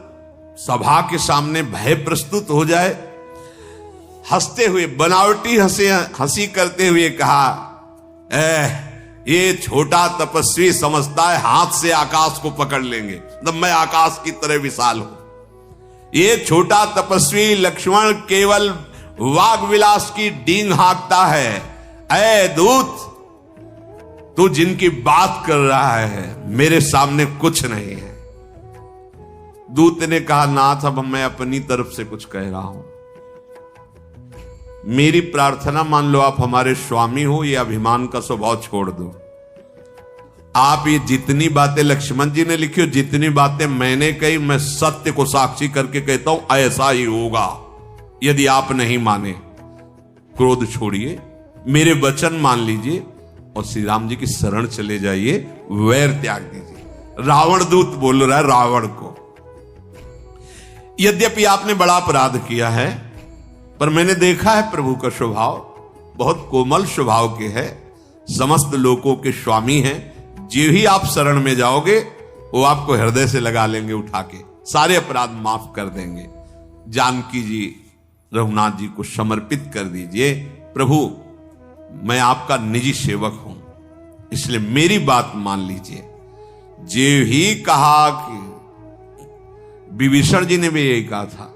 सभा के सामने भय प्रस्तुत हो जाए, हंसते हुए बनावटी हंसी करते हुए कहा, ये छोटा तपस्वी समझता है हाथ से आकाश को पकड़ लेंगे, तब मैं आकाश की तरह विशाल हूं। ये छोटा तपस्वी लक्ष्मण केवल वाग विलास की डींग हाँकता है। ऐ दूत, तू जिनकी बात कर रहा है मेरे सामने कुछ नहीं है। दूत ने कहा, नाथ अब मैं अपनी तरफ से कुछ कह रहा हूं। मेरी प्रार्थना मान लो, आप हमारे स्वामी हो, ये अभिमान का स्वभाव छोड़ दो। आप ये जितनी बातें लक्ष्मण जी ने लिखी हो, जितनी बातें मैंने कही, मैं सत्य को साक्षी करके कहता हूं ऐसा ही होगा। यदि आप नहीं माने, क्रोध छोड़िए, मेरे वचन मान लीजिए और श्री राम जी की शरण चले जाइए, वैर त्याग दीजिए। रावण दूत बोल रहा है रावण को। यद्यपि आपने बड़ा अपराध किया है, पर मैंने देखा है प्रभु का स्वभाव बहुत कोमल स्वभाव के है, समस्त लोगों के स्वामी हैं। जो ही आप शरण में जाओगे वो आपको हृदय से लगा लेंगे उठा के, सारे अपराध माफ कर देंगे। जानकी जी रघुनाथ जी को समर्पित कर दीजिए। प्रभु, मैं आपका निजी सेवक हूं, इसलिए मेरी बात मान लीजिए। जो ही कहा कि विभीषण जी ने भी यही कहा था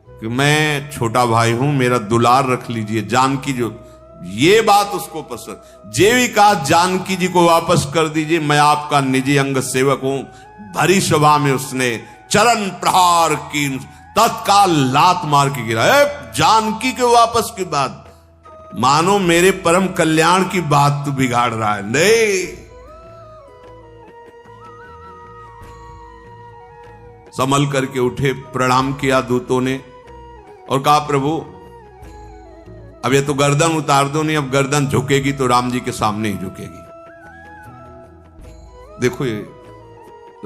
कि मैं छोटा भाई हूं, मेरा दुलार रख लीजिए। जानकी जो ये बात उसको पसंद, जे भी कहा जानकी जी को वापस कर दीजिए, मैं आपका निजी अंग सेवक हूं। भरी सभा में उसने चरण प्रहार की, तत्काल लात मार के गिरा। जानकी के वापस की बात, मानो मेरे परम कल्याण की बात तू बिगाड़ रहा है। नहीं, संभल करके उठे, प्रणाम किया दूतों ने और कहा, प्रभु अब ये तो गर्दन उतार दो, नहीं अब गर्दन झुकेगी तो राम जी के सामने ही झुकेगी। देखो ये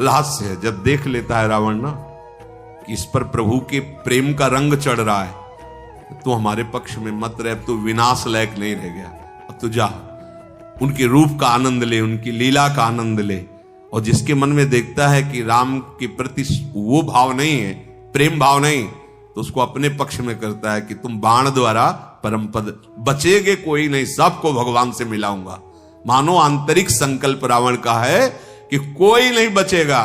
रहस्य है, जब देख लेता है रावण ना कि इस पर प्रभु के प्रेम का रंग चढ़ रहा है, तो हमारे पक्ष में मत रहे, अब तो विनाश लायक नहीं रह गया, अब तो जा, उनके रूप का आनंद ले, उनकी लीला का आनंद ले। और जिसके मन में देखता है कि राम के प्रति वो भाव नहीं है, प्रेम भाव नहीं, तो उसको अपने पक्ष में करता है कि तुम बाण द्वारा परम पद बचेगे कोई नहीं, सबको भगवान से मिलाऊंगा। मानो आंतरिक संकल्प रावण का है कि कोई नहीं बचेगा,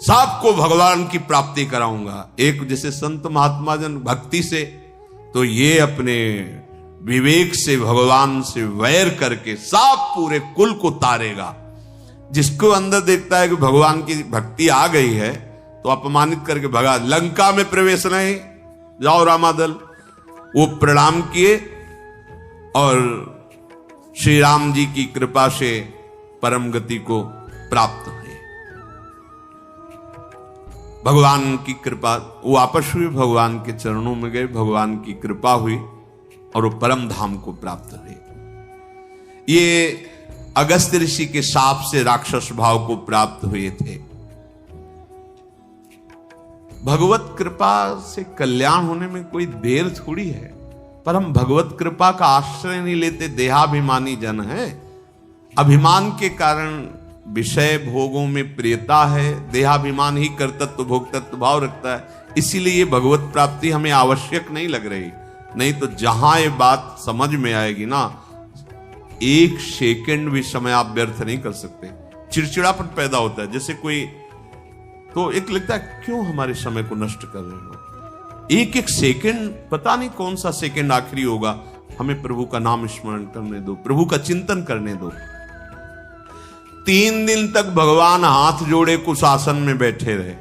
सबको भगवान की प्राप्ति कराऊंगा। एक जैसे संत महात्मा जन भक्ति से, तो ये अपने विवेक से भगवान से वैर करके सब पूरे कुल को तारेगा। जिसको अंदर देखता है कि भगवान की भक्ति आ गई है तो अपमानित करके भगा, लंका में प्रवेश नहीं, जाओ रामादल। वो प्रणाम किए और श्री राम जी की कृपा से परम गति को प्राप्त हुए। भगवान की कृपा, वो वापस हुए, भगवान के चरणों में गए, भगवान की कृपा हुई और वो परम धाम को प्राप्त हुए। ये अगस्त ऋषि के शाप से राक्षस भाव को प्राप्त हुए थे। भगवत कृपा से कल्याण होने में कोई देर थोड़ी है, पर हम भगवत कृपा का आश्रय नहीं लेते, देहाभिमानी जन है। अभिमान के कारण विषय भोगों में प्रियता है, देहाभिमान ही कर्तृत्व भोक्तृत्व भाव रखता है, इसीलिए ये भगवत प्राप्ति हमें आवश्यक नहीं लग रही। नहीं तो जहां ये बात समझ में आएगी ना, एक सेकंड भी समय आप व्यर्थ नहीं कर सकते। चिड़चिड़ापन पैदा होता है, जैसे कोई तो एक लगता है क्यों हमारे समय को नष्ट कर रहे हो। एक एक सेकंड, पता नहीं कौन सा सेकंड आखिरी होगा, हमें प्रभु का नाम स्मरण करने दो, प्रभु का चिंतन करने दो। 3 दिन तक भगवान हाथ जोड़े कुशासन में बैठे रहे,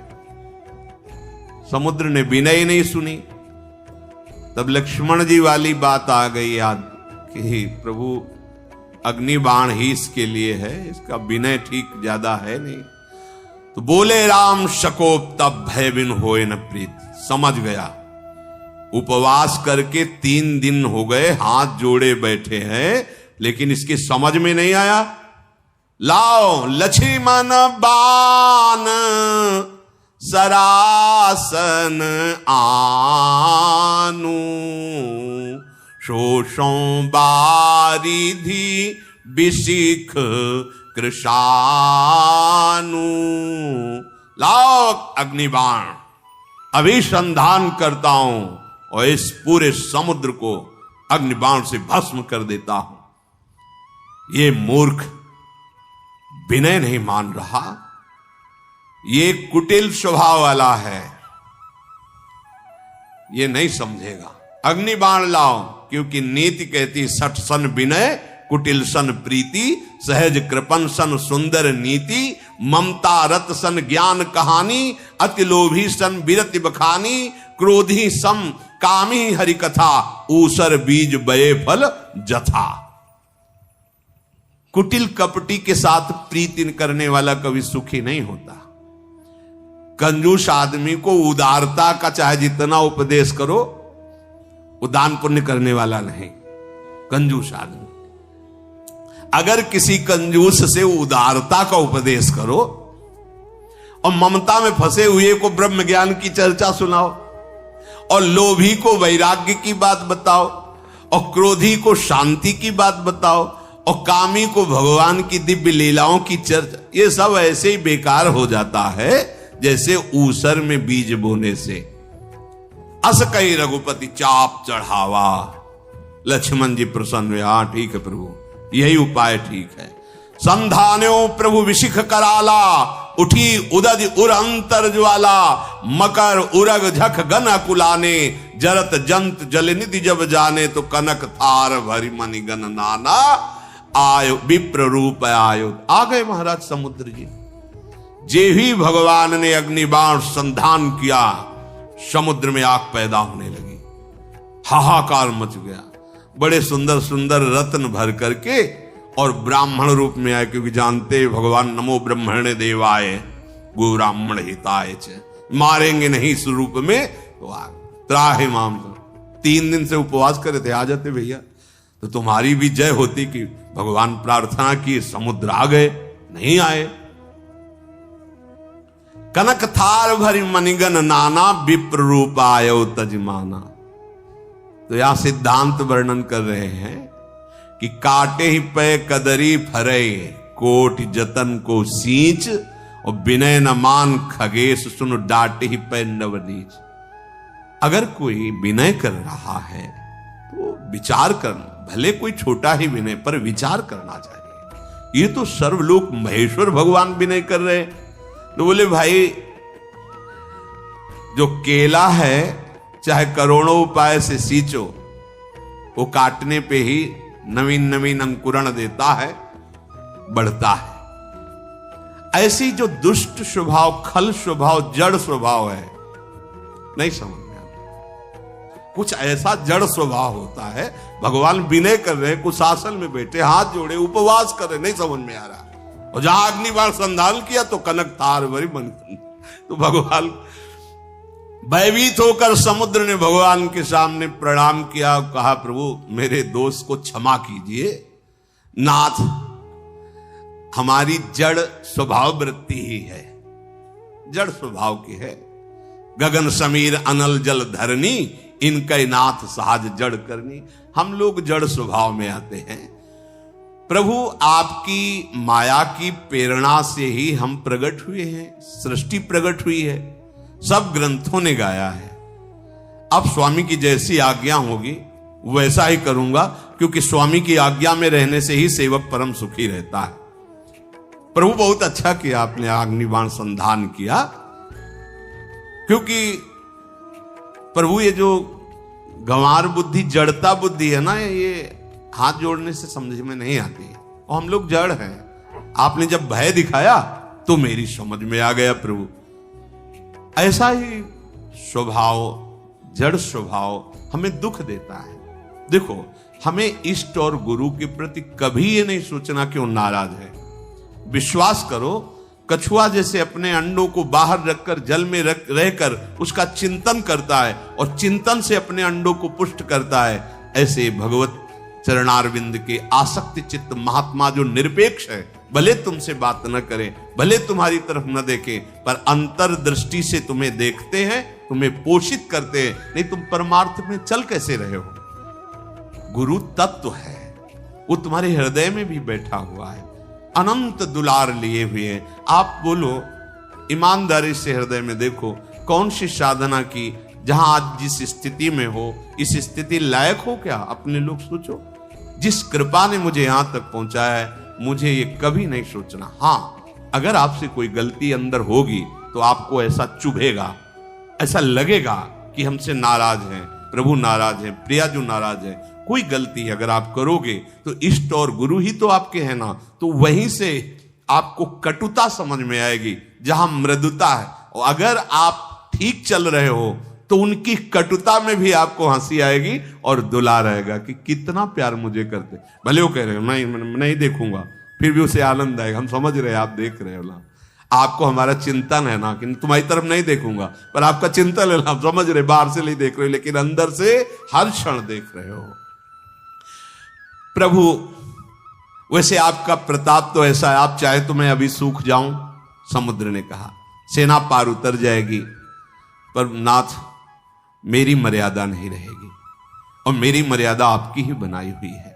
समुद्र ने विनय नहीं सुनी। तब लक्ष्मण जी वाली बात आ गई याद कि प्रभु अग्नि बाण ही इसके लिए है, इसका विनय ठीक ज्यादा है नहीं। तो बोले राम शकोप तब भय बिन होए न प्रीत। समझ गया, उपवास करके 3 दिन हो गए, हाथ जोड़े बैठे हैं, लेकिन इसकी समझ में नहीं आया। लाओ लक्ष्मण बाण सरासन आनु, शोषों बारिधि बिशिख कृशानु। लाओ अग्निबाण, अभिसंधान करता हूं और इस पूरे समुद्र को अग्निबाण से भस्म कर देता हूं। ये मूर्ख विनय नहीं मान रहा, ये कुटिल स्वभाव वाला है, ये नहीं समझेगा। अग्निबाण लाओ, क्योंकि नीति कहती सठ सन विनय, कुटिल सन प्रीति, सहज कृपन सन सुंदर नीति, ममता रत सन ज्ञान कहानी, अति लोभी सन बिरति बखानी, क्रोधी सम कामी हरि कथा, ऊसर बीज बये फल जथा। कुटिल कपटी के साथ प्रीति करने वाला कभी सुखी नहीं होता। कंजूस आदमी को उदारता का चाहे जितना उपदेश करो, वो दान पुण्य करने वाला नहीं। कंजूस आदमी, अगर किसी कंजूस से उदारता का उपदेश करो और ममता में फंसे हुए को ब्रह्म ज्ञान की चर्चा सुनाओ, और लोभी को वैराग्य की बात बताओ, और क्रोधी को शांति की बात बताओ, और कामी को भगवान की दिव्य लीलाओं की चर्चा, ये सब ऐसे ही बेकार हो जाता है जैसे ऊसर में बीज बोने से। अस कही रघुपति चाप चढ़ावा। लक्ष्मण जी प्रसन्न हुए, हाँ ठीक है प्रभु, यही उपाय ठीक है। संधान्यो प्रभु विशिख कराला, उठी उदज उर अंतर ज्वाला, मकर उरग झख गन अकुलाने, जरत जंत जल निधि जब जाने, तो कनक थार भरी मणि गन नाना, आयो विप्र रूप आयो। आ गए महाराज समुद्र जी। जे ही भगवान ने अग्निबाण संधान किया, समुद्र में आग पैदा होने लगी, हाहाकार मच गया। बड़े सुंदर सुंदर रत्न भर करके और ब्राह्मण रूप में आए, क्योंकि जानते भगवान नमो ब्रह्मणे देवाय गो ब्राह्मण हिताय च, मारेंगे नहीं इस रूप में, तो आग त्राहि माम। 3 दिन से उपवास करे थे, आ जाते भैया, तो तुम्हारी भी जय होती कि भगवान प्रार्थना की, समुद्र आ गए, नहीं आए। कनक थार भरी मणिगन नाना, विप्र रूप आयो तजमाना। तो यहां सिद्धांत वर्णन कर रहे हैं कि काटे ही पे कदरी फरे, कोट जतन को सींच, और विनय न मान खगेश, सुन डाटे ही पे नवनीच। अगर कोई विनय कर रहा है तो विचार करना, भले कोई छोटा ही विनय, पर विचार करना चाहिए। ये तो सर्वलोक महेश्वर भगवान विनय कर रहे हैं। तो बोले भाई, जो केला है चाहे करोड़ों उपाय से सींचो, वो काटने पे ही नवीन नवीन अंकुरण देता है, बढ़ता है। ऐसी जो दुष्ट स्वभाव, खल स्वभाव, जड़ स्वभाव है, नहीं समझ में आता। कुछ ऐसा जड़ स्वभाव होता है, भगवान विनय कर रहे, कुशासन में बैठे, हाथ जोड़े, उपवास कर रहे, नहीं समझ में आ रहा। और जहां अग्निबाण संधान किया तो कनक तार भरी मन, तो भगवान भयभीत होकर समुद्र ने भगवान के सामने प्रणाम किया, कहा प्रभु मेरे दोष को क्षमा कीजिए। नाथ, हमारी जड़ स्वभाव वृत्ति ही है, जड़ स्वभाव की है। गगन समीर अनल जल धरनी, इनका नाथ सहज जड़ करनी। हम लोग जड़ स्वभाव में आते हैं। प्रभु आपकी माया की प्रेरणा से ही हम प्रकट हुए हैं, सृष्टि प्रकट हुई है, सब ग्रंथों ने गाया है। अब स्वामी की जैसी आज्ञा होगी वैसा ही करूंगा, क्योंकि स्वामी की आज्ञा में रहने से ही सेवक परम सुखी रहता है। प्रभु बहुत अच्छा किया आपने अग्निबाण संधान किया, क्योंकि प्रभु ये जो गंवार बुद्धि, जड़ता बुद्धि है ना, ये हाथ जोड़ने से समझ में नहीं आती और हम लोग जड़ हैं। आपने जब भय दिखाया तो मेरी समझ में आ गया प्रभु। ऐसा ही स्वभाव, जड़ स्वभाव हमें दुख देता है। देखो, हमें इष्ट और गुरु के प्रति कभी ये नहीं सोचना कि वो नाराज है। विश्वास करो, कछुआ जैसे अपने अंडों को बाहर रखकर जल में रहकर उसका चिंतन करता है और चिंतन से अपने अंडों को पुष्ट करता है, ऐसे भगवत चरणारविंद के आसक्ति चित्त महात्मा जो निरपेक्ष है, भले तुमसे बात न करें, भले तुम्हारी तरफ न देखें, पर अंतर्दृष्टि से तुम्हें देखते हैं, तुम्हें पोषित करते हैं। नहीं तुम परमार्थ में चल कैसे रहे हो? गुरु तत्व है, वो तुम्हारे हृदय में भी बैठा हुआ है, अनंत दुलार लिए हुए हैं। आप बोलो, ईमानदारी से हृदय में देखो, कौन सी साधना की जहां आज जिस स्थिति में हो, इस स्थिति लायक हो क्या? अपने लोग सोचो। जिस कृपा ने मुझे यहां तक पहुंचाया है, मुझे ये कभी नहीं सोचना। हां, अगर आपसे कोई गलती अंदर होगी तो आपको ऐसा चुभेगा, ऐसा लगेगा कि हमसे नाराज हैं, प्रभु नाराज हैं, प्रियाजू नाराज है। कोई गलती अगर आप करोगे तो इष्ट और गुरु ही तो आपके हैं ना, तो वहीं से आपको कटुता समझ में आएगी जहां मृदुता है। और अगर आप ठीक चल रहे हो तो उनकी कटुता में भी आपको हंसी आएगी और दुलार आएगा कि कितना प्यार मुझे करते। भले वो कह रहे हो नहीं देखूंगा, फिर भी उसे आनंद आएगा। हम समझ रहे हैं, आप देख रहे हो ना, आपको हमारा चिंतन है ना कि तुम्हारी तरफ नहीं देखूंगा, पर आपका चिंतन है ना, आप समझ रहे, बाहर से नहीं देख रहे हो लेकिन अंदर से हर क्षण देख रहे हो। प्रभु, वैसे आपका प्रताप तो ऐसा है, आप चाहे तो मैं अभी सूख जाऊं। समुद्र ने कहा, सेना पार उतर जाएगी, पर नाथ मेरी मर्यादा नहीं रहेगी और मेरी मर्यादा आपकी ही बनाई हुई है।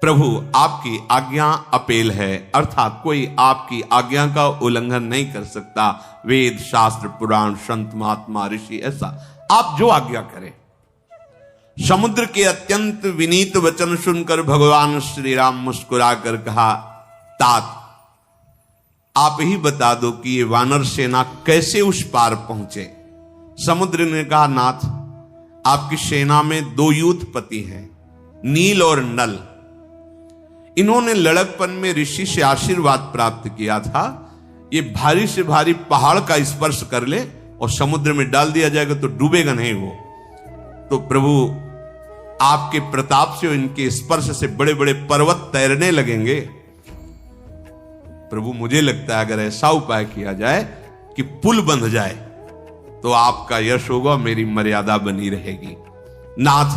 प्रभु, आपकी आज्ञा अपेल है, अर्थात कोई आपकी आज्ञा का उल्लंघन नहीं कर सकता। वेद, शास्त्र, पुराण, संत, महात्मा, ऋषि, ऐसा आप जो आज्ञा करें। समुद्र के अत्यंत विनीत वचन सुनकर भगवान श्री राम मुस्कुराकर कहा, तात आप ही बता दो कि ये वानर सेना कैसे उस पार पहुंचे। समुद्र ने कहा, नाथ आपकी सेना में 2 यूथपति हैं, नील और नल। इन्होंने लड़कपन में ऋषि से आशीर्वाद प्राप्त किया था, ये भारी से भारी पहाड़ का स्पर्श कर ले और समुद्र में डाल दिया जाएगा तो डूबेगा नहीं वो। तो प्रभु, आपके प्रताप से, इनके स्पर्श से बड़े बड़े पर्वत तैरने लगेंगे। प्रभु, मुझे लगता है अगर ऐसा उपाय किया जाए कि पुल बंध जाए तो आपका यश होगा, मेरी मर्यादा बनी रहेगी। नाथ,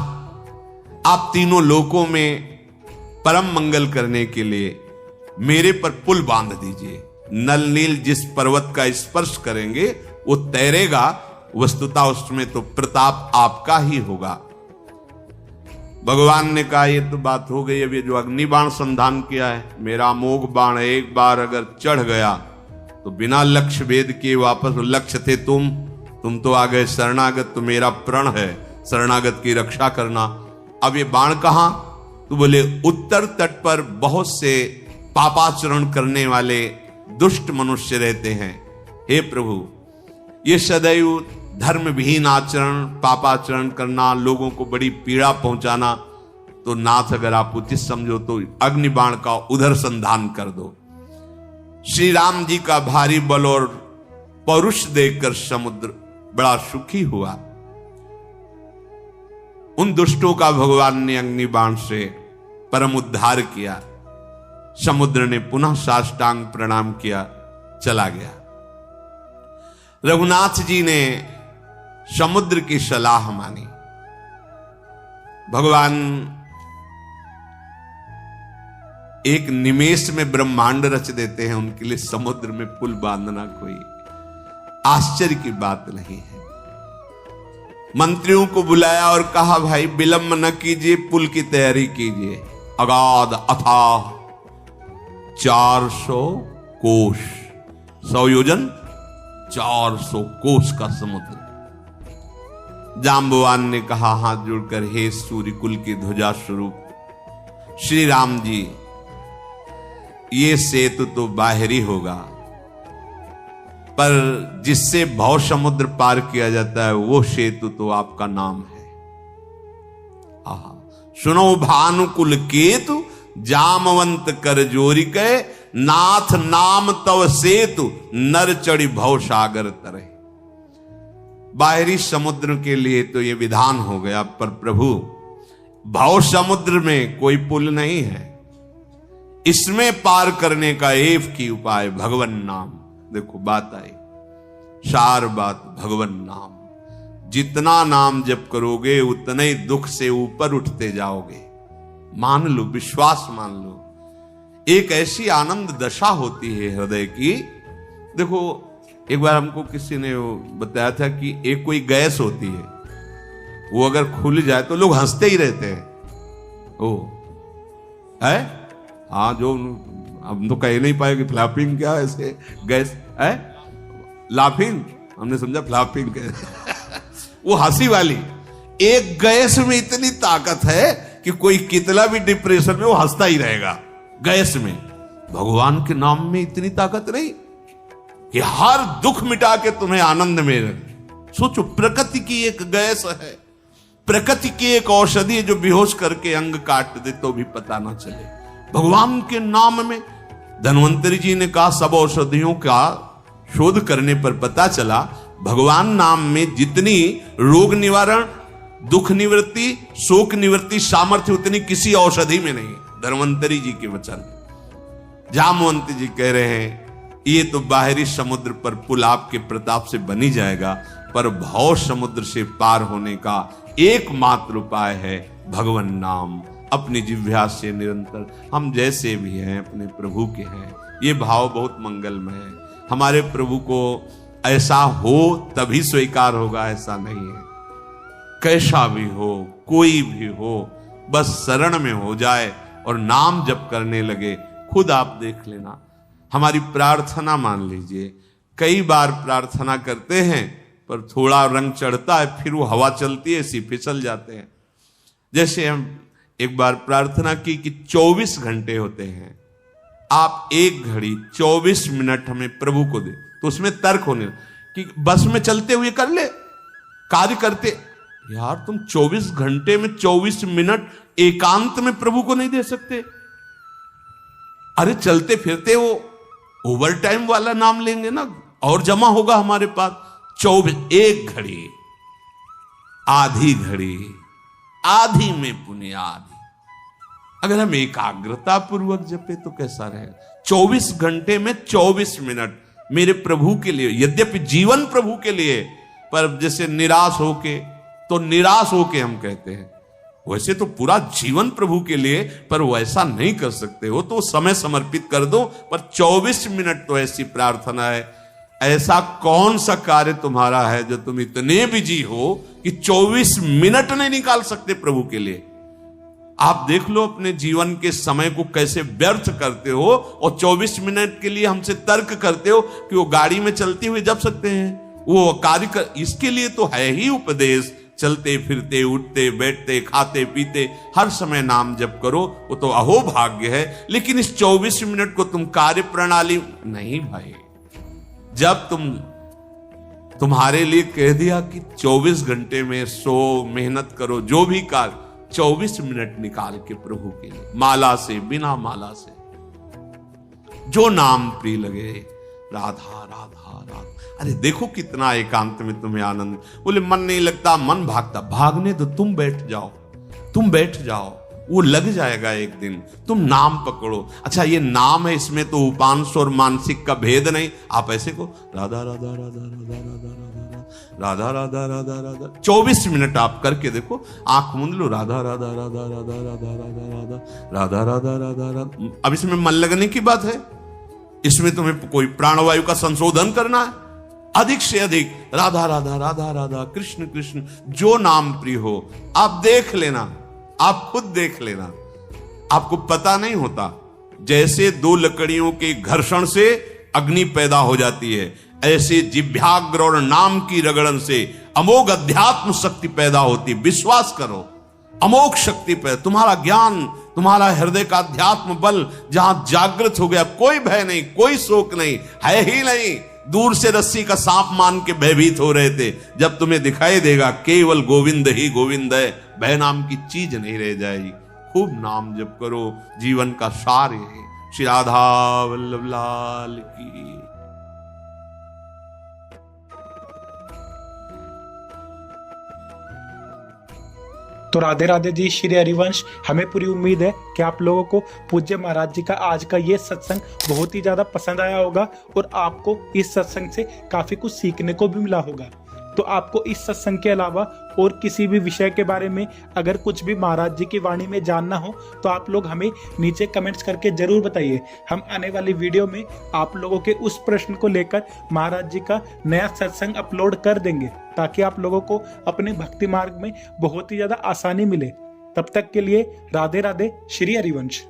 आप तीनों लोकों में परम मंगल करने के लिए मेरे पर पुल बांध दीजिए। नल नील जिस पर्वत का स्पर्श करेंगे वो तैरेगा, वस्तुतः उसमें तो प्रताप आपका ही होगा। भगवान ने कहा, ये तो बात हो गई, अब ये जो अग्निबाण संधान किया है, मेरा अमोघ बाण एक बार अगर चढ़ गया तो बिना लक्ष्य भेद किए वापस, लक्ष्य थे तुम तो आ गए शरणागत, तो मेरा प्रण है शरणागत की रक्षा करना। अब ये बाण कहां? तो बोले, उत्तर तट पर बहुत से पापाचरण करने वाले दुष्ट मनुष्य रहते हैं। हे प्रभु, ये सदैव धर्म विहीन आचरण, पापाचरण करना, लोगों को बड़ी पीड़ा पहुंचाना, तो नाथ अगर आप उचित समझो तो अग्निबाण का उधर संधान कर दो। श्री राम जी का भारी बल और पौरुष देखकर समुद्र बड़ा सुखी हुआ। उन दुष्टों का भगवान ने अग्निबाण से परम उद्धार किया। समुद्र ने पुनः साष्टांग प्रणाम किया, चला गया। रघुनाथ जी ने समुद्र की सलाह मानी। भगवान एक निमेष में ब्रह्मांड रच देते हैं, उनके लिए समुद्र में पुल बांधना कोई आश्चर्य की बात नहीं है। मंत्रियों को बुलाया और कहा, भाई विलंब न कीजिए, पुल की तैयारी कीजिए। अगाध अथाह 400 कोष, 100 योजन 400 कोष का समुद्र। जाम्बवान ने कहा हाथ जोड़कर, हे सूर्य कुल की ध्वजा स्वरूप श्री राम जी, ये सेतु तो बाहरी होगा, पर जिससे भव समुद्र पार किया जाता है वो सेतु तो आपका नाम है। आहा, सुनो भानुकुल केतु, जामवंत कर जोरी के, नाथ नाम तव सेतु, नर चढ़ी भव सागर तरे। बाहरी समुद्र के लिए तो ये विधान हो गया, पर प्रभु भव समुद्र में कोई पुल नहीं है, इसमें पार करने का एक ही उपाय भगवन नाम। देखो बात आई, सार बात भगवन नाम। जितना नाम जप करोगे उतने ही दुख से ऊपर उठते जाओगे। मान लो, विश्वास मान लो, एक ऐसी आनंद दशा होती है हृदय की। देखो एक बार हमको किसी ने बताया था कि एक कोई गैस होती है, वो अगर खुल जाए तो लोग हंसते ही रहते हैं। ओ है, हाँ, जो हम तो कह नहीं पाए कि फ्लैपिंग क्या ऐसे गैस है, लाफिंग, हमने समझा फ्लैपिंग वो हंसी वाली। एक गैस में इतनी ताकत है कि कोई कितना भी डिप्रेशन में वो हंसता ही रहेगा। गैस में, भगवान के नाम में इतनी ताकत नहीं कि हर दुख मिटा के तुम्हें आनंद में रहे। सोचो, प्रकृति की एक गैस है, प्रकृति की एक औषधि है जो बेहोश करके अंग काट दे तो भी पता ना चले। भगवान के नाम में, धन्वंतरी जी ने कहा, सब औषधियों का शोध करने पर पता चला भगवान नाम में जितनी रोग निवारण, दुख निवृत्ति, शोक निवृत्ति सामर्थ्य उतनी किसी औषधि में नहीं। धन्वंतरी जी के वचन। जामवंत जी कह रहे हैं ये तो बाहरी समुद्र पर पुल आपके प्रताप से बनी जाएगा, पर भव समुद्र से पार होने का एकमात्र उपाय है भगवन नाम। अपनी जिह्वा से निरंतर हम जैसे भी हैं अपने प्रभु के हैं। ये भाव बहुत मंगलमय है। हमारे प्रभु को ऐसा हो तभी स्वीकार होगा, ऐसा नहीं है। कैसा भी हो, कोई भी हो, बस शरण में हो जाए और नाम जप करने लगे। खुद आप देख लेना, हमारी प्रार्थना मान लीजिए, कई बार प्रार्थना करते हैं पर थोड़ा रंग चढ़ता है, फिर वो हवा चलती है, ऐसी फिसल जाते हैं। जैसे हम एक बार प्रार्थना की कि 24 घंटे होते हैं, आप एक घड़ी 24 मिनट हमें प्रभु को दे, तो उसमें तर्क होने कि बस में चलते हुए कर ले, कार्य करते। यार तुम 24 घंटे में 24 मिनट एकांत में प्रभु को नहीं दे सकते? अरे चलते फिरते वो ओवर टाइम वाला नाम लेंगे ना, और जमा होगा हमारे पास। 24, एक घड़ी, आधी घड़ी, आधी में पुण्य आधी। अगर हम एकाग्रता पूर्वक जपे तो कैसा रहेगा? 24 घंटे में 24 मिनट मेरे प्रभु के लिए, यद्यपि जीवन प्रभु के लिए, पर जैसे निराश होके, तो निराश होके हम कहते हैं, वैसे तो पूरा जीवन प्रभु के लिए, पर वैसा नहीं कर सकते हो तो समय समर्पित कर दो। पर 24 मिनट तो ऐसी प्रार्थना है। ऐसा कौन सा कार्य तुम्हारा है जो तुम इतने बिजी हो कि 24 मिनट नहीं निकाल सकते प्रभु के लिए? आप देख लो अपने जीवन के समय को कैसे व्यर्थ करते हो, और 24 मिनट के लिए हमसे तर्क करते हो कि वो गाड़ी में चलते हुए जप सकते हैं, वो कार्य कर। इसके लिए तो है ही उपदेश, चलते फिरते, उठते बैठते, खाते पीते, हर समय नाम जप करो, वो तो अहो भाग्य है। लेकिन इस 24 मिनट को तुम कार्य प्रणाली नहीं भाई। जब तुम्हारे लिए कह दिया कि 24 घंटे में सो मेहनत करो, जो भी कार्य, 24 मिनट निकाल के प्रभु के लिए, माला से, बिना माला से, जो नाम प्रिय लगे, राधा राधा राधा। अरे देखो कितना एकांत में तुम्हें आनंद। बोले मन नहीं लगता, मन भागता, भागने दो, तुम बैठ जाओ, तुम बैठ जाओ, वो लग जाएगा एक दिन। तुम नाम पकड़ो। अच्छा ये नाम है, इसमें तो उपांश और मानसिक का भेद नहीं। आप ऐसे को राधा राधा राधा राधा राधा राधा राधा राधा राधा 24 मिनट आप करके देखो, आंख मूंद लो, राधा राधा राधा राधा राधा राधा राधा राधा राधा राधा। अब इसमें मन लगने की बात है, इसमें तुम्हें कोई प्राणवायु का संशोधन करना है? अधिक से अधिक राधा राधा राधा राधा, कृष्ण कृष्ण, जो नाम प्रिय हो आप देख लेना, आप खुद देख लेना, आपको पता नहीं होता। जैसे दो लकड़ियों के घर्षण से अग्नि पैदा हो जाती है, ऐसे जिभ्याग्र और नाम की रगड़न से अमोघ अध्यात्म शक्ति पैदा होती। विश्वास करो, अमोघ शक्ति पैदा। तुम्हारा ज्ञान, तुम्हारा हृदय का अध्यात्म बल जहां जागृत हो गया, कोई भय नहीं, कोई शोक नहीं, है ही नहीं। दूर से रस्सी का सांप मान के भयभीत हो रहे थे, जब तुम्हें दिखाई देगा केवल गोविंद ही गोविंद है, भय नाम की चीज नहीं रह जाएगी। खूब नाम जप करो, जीवन का सार है। श्री राधा वल्लभ लाल की। तो राधे राधे जी, श्री हरिवंश। हमें पूरी उम्मीद है कि आप लोगों को पूज्य महाराज जी का आज का ये सत्संग बहुत ही ज्यादा पसंद आया होगा और आपको इस सत्संग से काफी कुछ सीखने को भी मिला होगा। तो आपको इस सत्संग के अलावा और किसी भी विषय के बारे में अगर कुछ भी महाराज जी की वाणी में जानना हो तो आप लोग हमें नीचे कमेंट्स करके जरूर बताइए। हम आने वाली वीडियो में आप लोगों के उस प्रश्न को लेकर महाराज जी का नया सत्संग अपलोड कर देंगे, ताकि आप लोगों को अपने भक्ति मार्ग में बहुत ही ज्यादा आसानी मिले। तब तक के लिए राधे राधे, श्री हरिवंश।